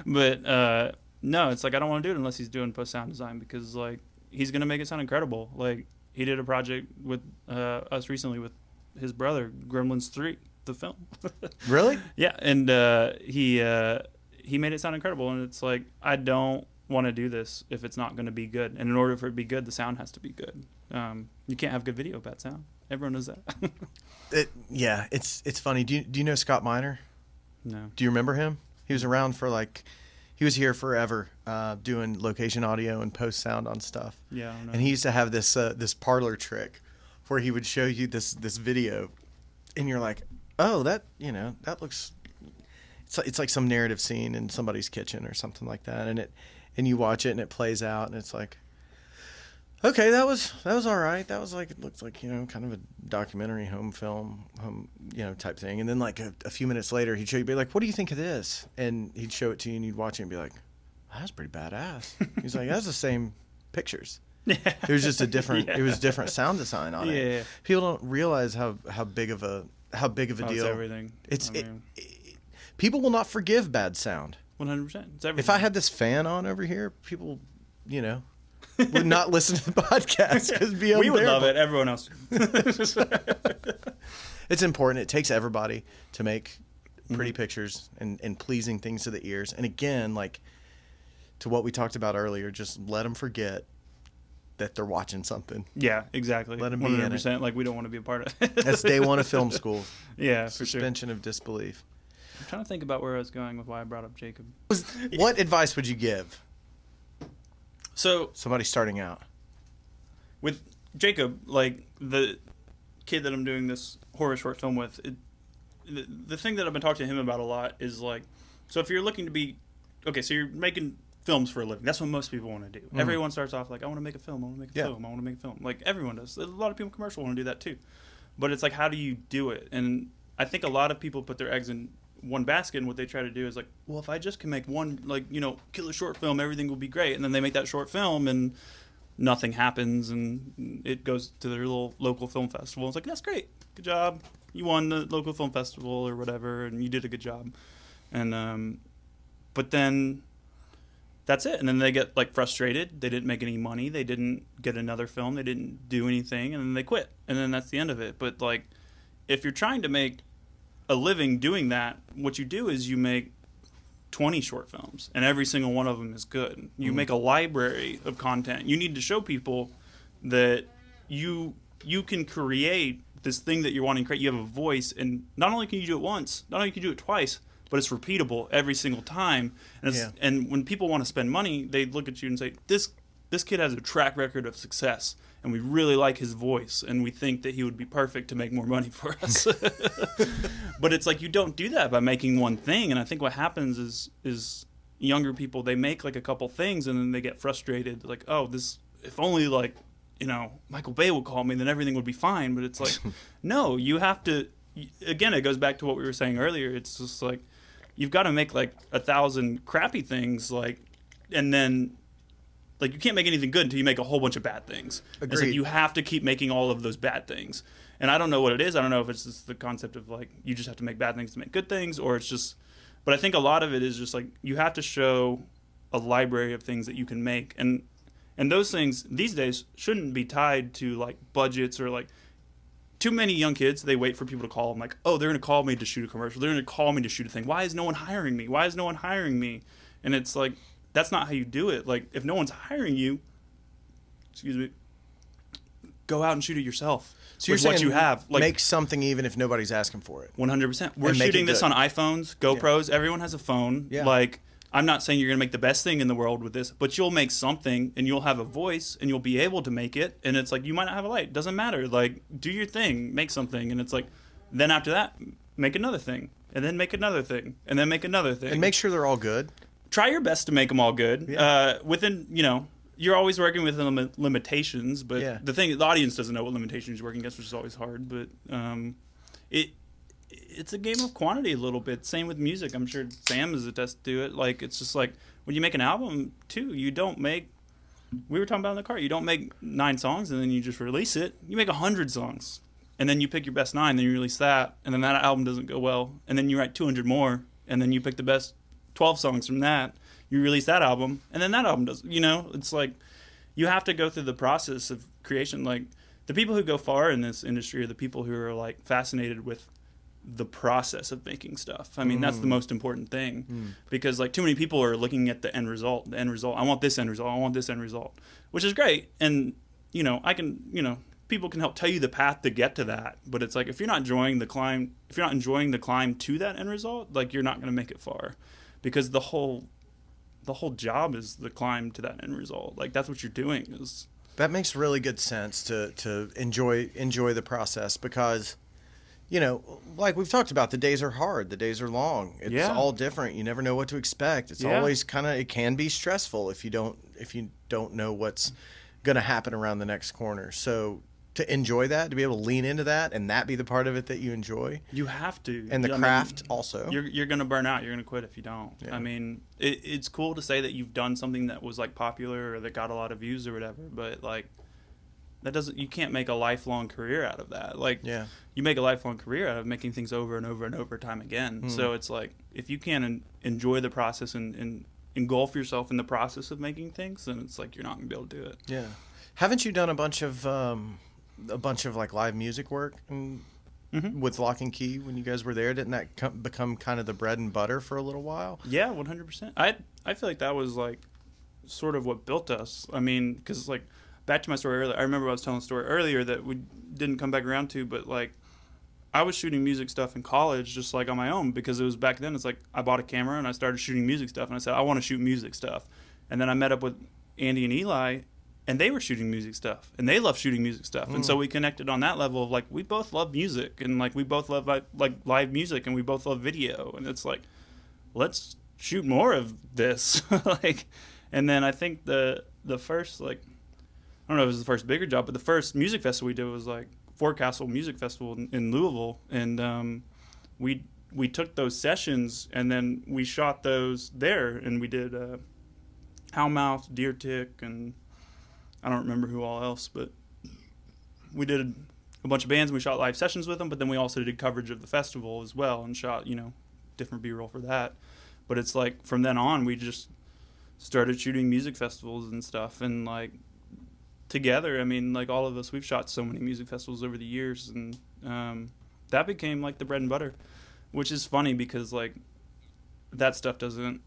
but no, it's like I don't want to do it unless he's doing post sound design, because like he's gonna make it sound incredible. Like he did a project with us recently with his brother, Gremlins 3, the film. Really? Yeah, and he made it sound incredible, and it's like I don't want to do this if it's not going to be good, and in order for it to be good, the sound has to be good. You can't have good video without sound. Everyone knows that. Yeah, it's funny. Do you know Scott Miner? No. Do you remember him? He was around for he was here forever, doing location audio and post sound on stuff. Yeah, I don't know. And he used to have this parlor trick where he would show you this video, and you're like, oh, that looks. It's like some narrative scene in somebody's kitchen or something like that, and you watch it and it plays out and it's like, okay, that was all right. That was like, it looks like, kind of a documentary home film, type thing. And then like a few minutes later, he'd show you, be like, what do you think of this? And he'd show it to you and you'd watch it and be like, well, that's pretty badass. He's like, that's the same pictures. Yeah. It was just it was different sound design on it. Yeah. People don't realize how big of a deal. It's everything. People will not forgive bad sound. 100%. It's everything. If I had this fan on over here, people, would not listen to the podcast because it'd be unbearable. We would love it. Everyone else. It's important. It takes everybody to make pretty pictures and pleasing things to the ears. And again, like to what we talked about earlier, just let them forget that they're watching something. Yeah, exactly. Let them be 100%. In it. Like we don't want to be a part of it. That's day one of film school. Yeah, for sure. Suspension of disbelief. I'm trying to think about where I was going with why I brought up Jacob. What advice would you give? So somebody starting out with Jacob, like the kid that I'm doing this horror short film with, the thing that I've been talking to him about a lot is like, so if you're looking to be, okay, so you're making films for a living. That's what most people want to do. Everyone starts off like, I want to make a film. I want to make a film. I want to make a film. Like everyone does. A lot of people in commercial want to do that too. But it's like, how do you do it? And I think a lot of people put their eggs in one basket, and what they try to do is like, well, if I just can make one, like, killer short film, everything will be great. And then they make that short film and nothing happens, and it goes to their little local film festival. It's like, that's great. Good job. You won the local film festival or whatever, and you did a good job. And but then that's it. And then they get like frustrated. They didn't make any money. They didn't get another film. They didn't do anything, and then they quit. And then that's the end of it. But like, if you're trying to make a living doing that, what you do is you make 20 short films, and every single one of them is good. You make a library of content. You need to show people that you can create this thing that you're wanting to create. You have a voice, and not only can you do it once, not only can you do it twice, but it's repeatable every single time. And and when people want to spend money, they look at you and say, this kid has a track record of success, and we really like his voice, and we think that he would be perfect to make more money for us. But it's like, you don't do that by making one thing. And I think what happens is younger people, they make like a couple things, and then they get frustrated. Like, oh, if only like, Michael Bay would call me, then everything would be fine. But it's like, no, you have to, again, it goes back to what we were saying earlier. It's just like, you've got to make like 1,000 crappy things, like, and then, like, you can't make anything good until you make a whole bunch of bad things. Agreed. It's like, you have to keep making all of those bad things. And I don't know what it is. I don't know if it's just the concept of, like, you just have to make bad things to make good things, or it's just... But I think a lot of it is just, like, you have to show a library of things that you can make. And those things, these days, shouldn't be tied to, like, budgets or, like... Too many young kids, they wait for people to call them, like, oh, they're going to call me to shoot a commercial. They're going to call me to shoot a thing. Why is no one hiring me? Why is no one hiring me? And it's like... That's not how you do it. Like, if no one's hiring you, go out and shoot it yourself. So you're saying what you have. Like, make something even if nobody's asking for it. 100%. We're shooting this on iPhones, GoPros. Yeah. Everyone has a phone. Yeah. Like, I'm not saying you're going to make the best thing in the world with this, but you'll make something, and you'll have a voice, and you'll be able to make it. And it's like, you might not have a light. Doesn't matter. Like, do your thing. Make something. And it's like, then after that, make another thing. And then make another thing. And then make another thing. And make sure they're all good. Try your best to make them all good. Yeah. Within, you're always working with limitations, but the audience doesn't know what limitations you're working against, which is always hard. But it's a game of quantity a little bit. Same with music. I'm sure Sam is attest to it. Like, it's just like when you make an album too, you don't make. We were talking about in the car. You don't make 9 songs and then you just release it. You make 100 songs, and then you pick your best 9. Then you release that, and then that album doesn't go well, and then you write 200 more, and then you pick the best 12 songs from that. You release that album, and then that album does. It's like you have to go through the process of creation. Like, the people who go far in this industry are the people who are like fascinated with the process of making stuff. I mean, that's the most important thing, because like too many people are looking at the end result. The end result. I want this end result. I want this end result, which is great. And people can help tell you the path to get to that. But it's like, if you're not enjoying the climb, to that end result, like, you're not going to make it far, because the whole job is the climb to that end result. Like, that's what you're doing. That makes really good sense to enjoy the process, because like we've talked about, the days are hard, the days are long. It's all different. You never know what to expect. It's always it can be stressful if you don't know what's going to happen around the next corner. So to enjoy that, to be able to lean into that, and that be the part of it that you enjoy. You have to. And the craft also. You're going to burn out. You're going to quit if you don't. Yeah. I mean, it's cool to say that you've done something that was like popular or that got a lot of views or whatever, but like, you can't make a lifelong career out of that. Like, you make a lifelong career out of making things over and over and over time again. So it's like, if you can't enjoy the process and engulf yourself in the process of making things, then it's like, you're not going to be able to do it. Yeah. Haven't you done a bunch of like live music work with Lock and Key when you guys were there? Didn't that become kind of the bread and butter for a little while? Yeah, 100%. I feel like that was like sort of what built us. I mean, because like, back to my story earlier, I remember I was telling a story earlier that we didn't come back around to, but like, I was shooting music stuff in college just like on my own, because it was back then. It's like, I bought a camera and I started shooting music stuff, and I said, I want to shoot music stuff. And then I met up with Andy and Eli, and they were shooting music stuff, and they love shooting music stuff. And so we connected on that level of like, we both love music, and like, we both love like live music, and we both love video. And it's like, let's shoot more of this. Like, and then I think the first, like, I don't know if it was the first bigger job, but the first music festival we did was like Forecastle Music Festival in Louisville, and we took those sessions and then we shot those there, and we did Howlmouth, Deer Tick, and I don't remember who all else, but we did a bunch of bands and we shot live sessions with them. But then we also did coverage of the festival as well and shot different B-roll for that. But it's like, from then on, we just started shooting music festivals and stuff, and like, together, I mean, like, all of us, we've shot so many music festivals over the years, and that became like the bread and butter, which is funny because like, that stuff doesn't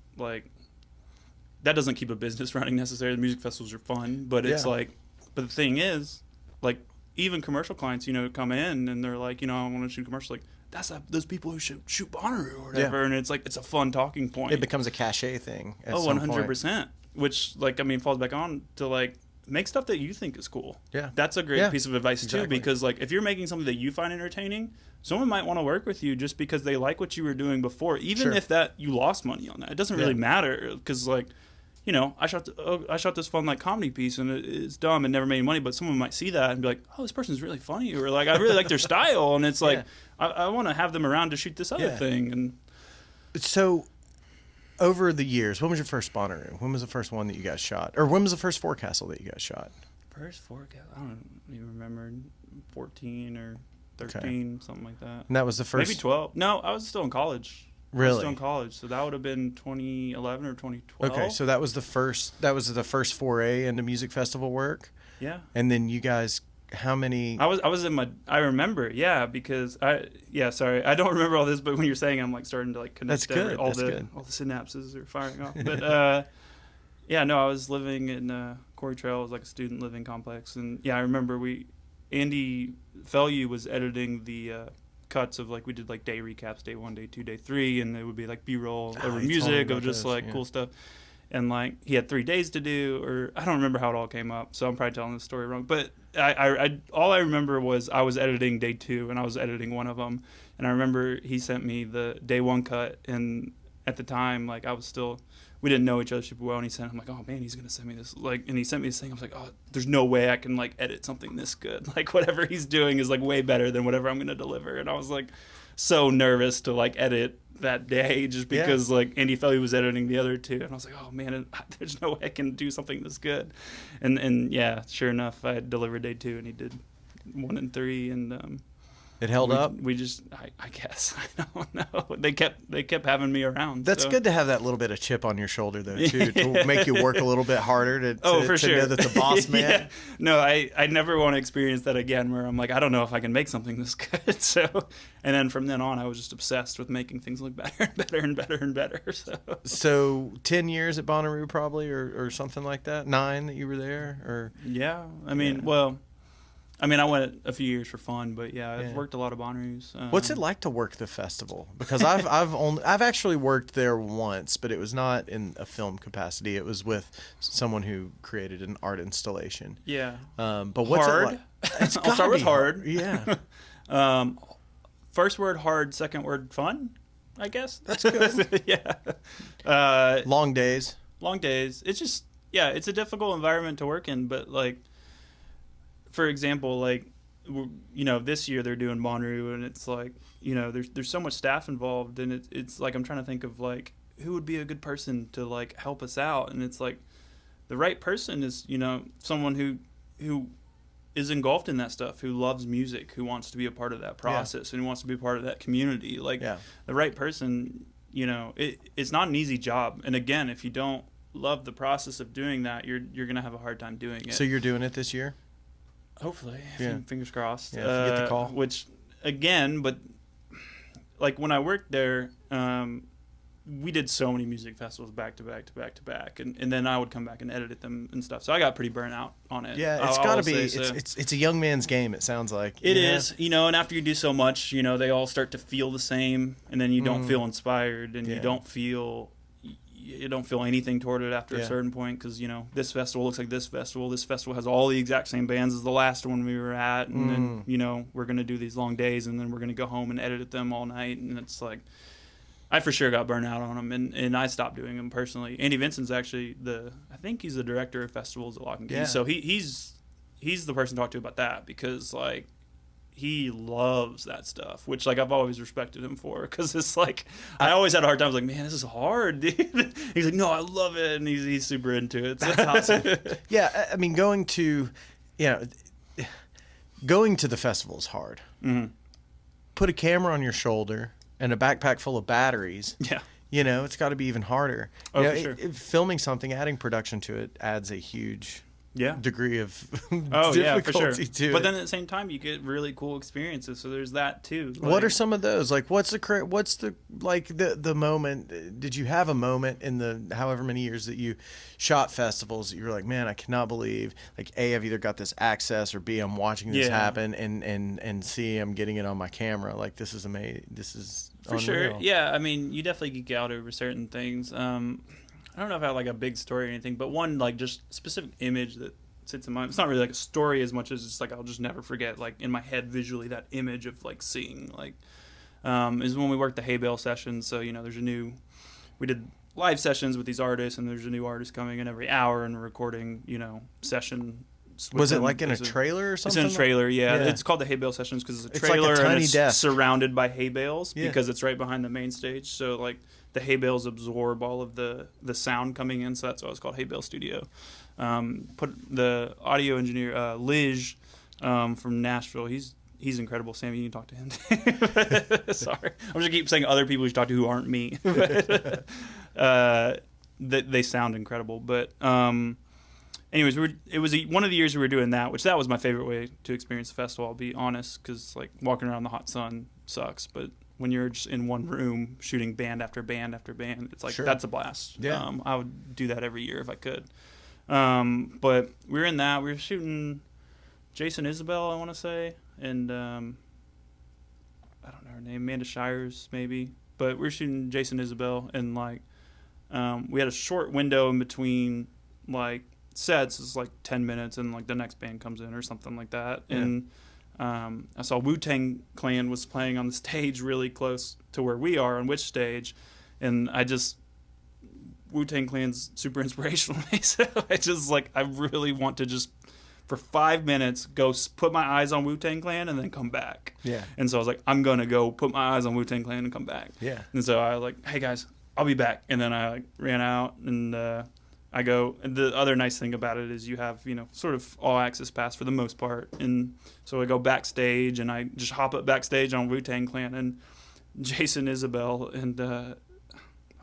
keep a business running necessarily. The music festivals are fun, but it's like, but the thing is, like, even commercial clients, come in and they're like, I want to shoot commercials. Like, that's those people who shoot Bonnaroo or whatever, and it's like, it's a fun talking point. It becomes a cachet thing. 100%. Which, like, I mean, falls back on to like, make stuff that you think is cool. Yeah. That's a great piece of advice too, because like, if you're making something that you find entertaining, someone might want to work with you just because they like what you were doing before, even if that you lost money on that. It doesn't really matter, because like, I shot this fun like comedy piece, and it's dumb and never made any money, but someone might see that and be like, oh, this person's really funny, or like, I really like their style, and it's like, I want to have them around to shoot this other thing. And so, over the years, when was your first Bonnaroo? When was the first one that you guys shot? Or when was the first Forecastle that you guys shot? First Forecastle? I don't even remember. 14 or 13, something like that. And that was the first? Maybe 12. No, I was still in college. Really? I was still in college, so that would have been 2011 or 2012. Okay, so that was the first foray into music festival work? Yeah. And then you guys, how many? I remember, because sorry, I don't remember all this, but when you're saying, I'm like starting to like connect. That's good. All the synapses are firing off. But I was living in Corey Trail. It was like a student living complex, and I remember Andy Fellew was editing the cuts of like we did like day recaps, day 1, day 2, day 3, and it would be like B-roll over he told me music about of just those, like cool stuff. And like he had 3 days to do, or I don't remember how it all came up, so I'm probably telling the story wrong. But I all I remember was I was editing day 2, and I was editing one of them, and I remember he sent me the day 1 cut, and at the time like I was still, we didn't know each other super well, and he sent, I'm like, oh man, he's gonna send me this, like, and he sent me this thing. I was like, oh, there's no way I can like edit something this good. Like whatever he's doing is like way better than whatever I'm gonna deliver. And I was like so nervous to like edit that day just because like Andy Felly was editing the other 2, and I was like, oh man, there's no way I can do something this good. And yeah, sure enough, I delivered day 2, and he did 1 and 3, and it held up. We just, I guess, I don't know. They kept having me around. That's good to have that little bit of chip on your shoulder, though, too, to make you work a little bit harder to sure. know that the boss man. Yeah. No, I never want to experience that again, where I'm like, I don't know if I can make something this good. So, and then from then on, I was just obsessed with making things look better and better and better and better. So 10 years at Bonnaroo probably, or something like that. 9 that you were there, or yeah. I mean, well. I mean, I went a few years for fun, but yeah, I've worked a lot of Bonnaroos. What's it like to work the festival? Because I've actually worked there once, but it was not in a film capacity. It was with someone who created an art installation. Yeah. But what's hard? It like? It's I'll start with hard. Yeah. First word hard, second word fun, I guess. That's good. Yeah. Long days. Long days. It's just, yeah, it's a difficult environment to work in, but like, for example, like, you know, this year they're doing Bonnaroo, and it's like, you know, there's so much staff involved, and it's like I'm trying to think of like who would be a good person to like help us out, and it's like the right person is, you know, someone who is engulfed in that stuff, who loves music, who wants to be a part of that process, and who wants to be a part of that community. Like the right person, you know, it's not an easy job, and again, if you don't love the process of doing that, you're gonna have a hard time doing it. So you're doing it this year? Hopefully, fingers crossed. Yeah, if you get the call. Which, again, but like when I worked there, we did so many music festivals back to back to back to back, and then I would come back and edit them and stuff. So I got pretty burnt out on it. Yeah, it's got to be. It's a young man's game. It sounds like it is. You know, and after you do so much, you know, they all start to feel the same, and then you don't feel inspired, and you don't feel anything toward it after a certain point, because, you know, this festival looks like this festival has all the exact same bands as the last one we were at, and then, you know, we're going to do these long days, and then we're going to go home and edit them all night, and it's like, I for sure got burnt out on them, and I stopped doing them personally. Andy Vincent's actually I think he's the director of festivals at Lock and Key, so he's the person to talk to about that, because like he loves that stuff, which like I've always respected him for, because it's like I always had a hard time. I was like, man, this is hard, dude. He's like, no, I love it, and he's super into it. So that's awesome. Yeah, I mean, going to the festival is hard. Mm-hmm. Put a camera on your shoulder and a backpack full of batteries. Yeah, you know, it's got to be even harder. Oh, you know, for sure. Filming something, adding production to it adds a huge degree of difficulty to it. But then at the same time, you get really cool experiences. So there's that too. Like, what are some of those? Like, what's the moment? Did you have a moment in the however many years that you shot festivals that you were like, man, I cannot believe, like, A, I've either got this access, or B, I'm watching this happen, and C, I'm getting it on my camera. Like, this is amazing. This is for unreal. sure. Yeah, I mean, you definitely geek out over certain things. I don't know if I have like a big story or anything, but one like just specific image that sits in mind. It's not really like a story as much as it's like I'll just never forget, like in my head visually, that image of like seeing like is when we worked the hay bale sessions. So, you know, we did live sessions with these artists, and there's a new artist coming in every hour and recording, you know, session. Was it like in a trailer or something? It's in a trailer, yeah. It's called the hay bale sessions because it's a trailer, like a tiny and it's desk surrounded by hay bales because it's right behind the main stage. So like the hay bales absorb all of the sound coming in, so that's why it's called Hay Bale Studio. Put the audio engineer Lige from Nashville. He's incredible. Sammy, you can talk to him. Sorry, I'm just gonna keep saying other people you should talk to who aren't me. They sound incredible, but. Anyways, it was one of the years we were doing that, which that was my favorite way to experience the festival, I'll be honest, because like walking around in the hot sun sucks, but when you're just in one room shooting band after band after band, it's like that's a blast. Yeah. I would do that every year if I could. But we were in that. We were shooting Jason Isabel, I want to say, and I don't know her name, Amanda Shires maybe, but we were shooting Jason Isabel, and like we had a short window in between like sets. It's like 10 minutes, and like the next band comes in or something like that. Yeah. And I saw Wu-Tang Clan was playing on the stage really close to where we are on which stage, and Wu-Tang Clan's super inspirational to me. So I really want to just for 5 minutes go put my eyes on Wu-Tang Clan and then come back. Yeah. And so I was like, I'm gonna go put my eyes on Wu-Tang Clan and come back. Yeah. And so I was like, hey guys, I'll be back. And then I like ran out, and I go. And the other nice thing about it is you have, you know, sort of all access pass for the most part. And so I go backstage, and I just hop up backstage on Wu-Tang Clan and Jason Isabel, and I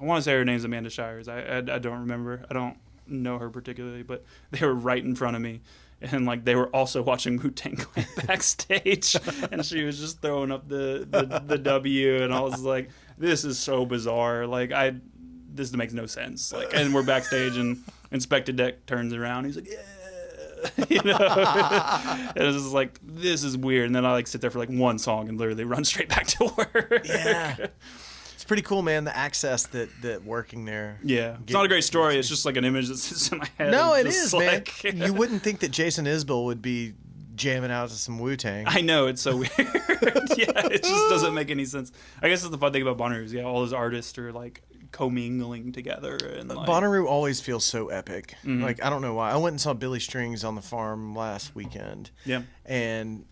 want to say her name's Amanda Shires. I don't remember. I don't know her particularly, but they were right in front of me. And like they were also watching Wu-Tang Clan backstage, and she was just throwing up the W, and I was like, "This is so bizarre! Like this makes no sense." Like, and we're backstage, and Inspector Deck turns around, he's like, "Yeah," you know. And it was just like, this is weird. And then I like sit there for like one song and literally run straight back to work. Yeah. It's pretty cool, man, the access that working there. Yeah. It's not a great story. It's just like an image that sits in my head. No, it is, like, man. You wouldn't think that Jason Isbell would be jamming out to some Wu-Tang. I know. It's so weird. Yeah, it just doesn't make any sense. I guess that's the fun thing about Bonnaroo is, yeah, all those artists are, like, commingling together. And like, Bonnaroo always feels so epic. Mm-hmm. Like, I don't know why. I went and saw Billy Strings on the farm last weekend. Yeah. And,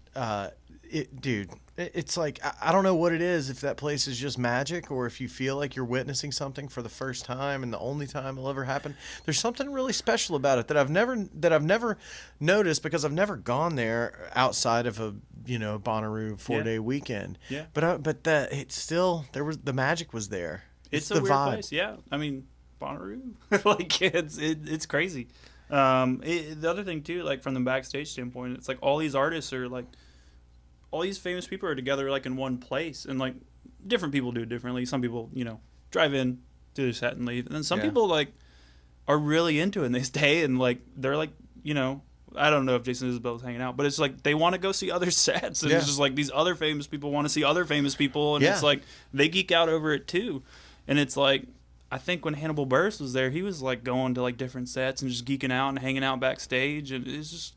it's like, I don't know what it is, if that place is just magic or if you feel like you're witnessing something for the first time and the only time it'll ever happen. There's something really special about it that I've never noticed because I've never gone there outside of a, you know, Bonnaroo 4-day weekend. Yeah. But it's still, the magic was there. It's a the weird vibe. Place. Yeah. I mean, Bonnaroo, like it's crazy. The other thing too, like from the backstage standpoint, it's like all these artists are like, all these famous people are together like in one place, and like different people do it differently. Some people, you know, drive in, do their set and leave, and then some people like are really into it and they stay, and like they're like, you know, I don't know if Jason Isabel is hanging out, but it's like they want to go see other sets, and it's just like these other famous people want to see other famous people, and it's like they geek out over it too. And it's like, I think when Hannibal Buress was there, he was like going to like different sets and just geeking out and hanging out backstage, and it's just,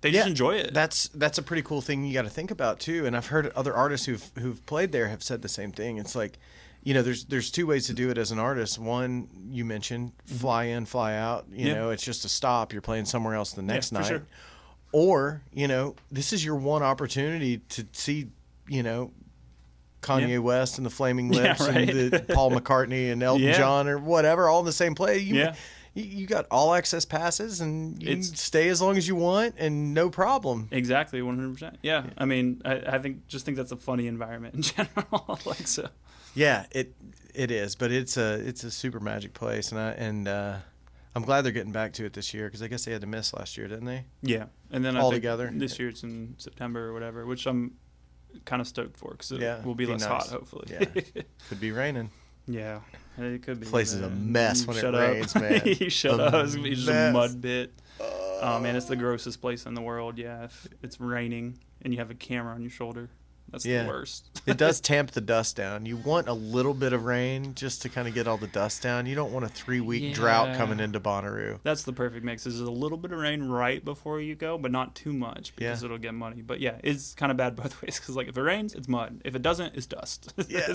they just enjoy it. That's a pretty cool thing you got to think about too. And I've heard other artists who've played there have said the same thing. It's like, you know, there's two ways to do it as an artist. One, you mentioned, fly in, fly out. You know, it's just a stop. You're playing somewhere else the next night. Sure. Or, you know, this is your one opportunity to see, you know, Kanye West and the Flaming Lips and the Paul McCartney and Elton John or whatever, all in the same play. You got all access passes, and you can stay as long as you want, and no problem. Exactly, 100%. Yeah, I mean, I think that's a funny environment in general. Like so. Yeah, it is, but it's a super magic place, and I'm glad they're getting back to it this year because I guess they had to miss last year, didn't they? Yeah, and then all I think together this year it's in September or whatever, which I'm kind of stoked for because it will be less hot, hopefully. Yeah, could be raining. Yeah, it could be. The place is a mess when it rains, man. You shut up. It's going to be just a mud pit. Oh, man, it's the grossest place in the world. Yeah, if it's raining and you have a camera on your shoulder, that's the worst. It does tamp the dust down. You want a little bit of rain just to kind of get all the dust down. You don't want a 3-week drought coming into Bonnaroo. That's the perfect mix. Is a little bit of rain right before you go, but not too much because it'll get muddy. But yeah, it's kind of bad both ways because like if it rains, it's mud. If it doesn't, it's dust. Yeah.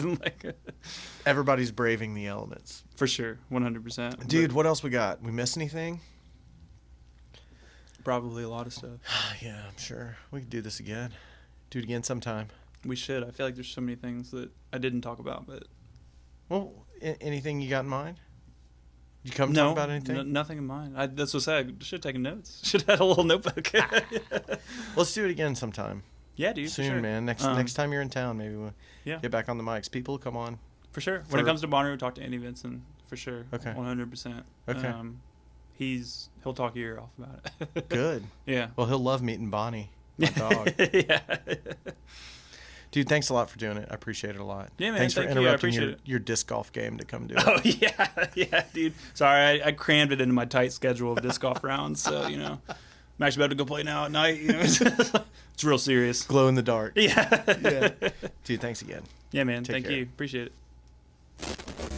Everybody's braving the elements. For sure, 100%. Dude, what else we got? We miss anything? Probably a lot of stuff. Yeah, I'm sure. We could do this again. Do it again sometime. We should. I feel like there's so many things that I didn't talk about, but anything you got in mind? Did you come talk about anything? Nothing in mind. That's what I said. I should have taken notes. Should have had a little notebook. Let's do it again sometime. Yeah, dude. Soon, for sure. Man. Next time you're in town, maybe we'll get back on the mics. People, come on. For sure. When it comes to Bonnaroo, talk to Andy Vincent for sure. Okay. 100%. Okay. He'll talk your ear off about it. Good. Yeah. Well, he'll love meeting Bonnie, my dog. Yeah. Dude, thanks a lot for doing it. I appreciate it a lot. Yeah, man. Thanks for interrupting your disc golf game to come do it. Oh, yeah. Yeah, dude. Sorry, I crammed it into my tight schedule of disc golf rounds. So, you know, I'm actually about to go play now at night. You know, it's real serious. Glow in the dark. Yeah. Dude, thanks again. Yeah, man. Take Thank care. you. Appreciate it.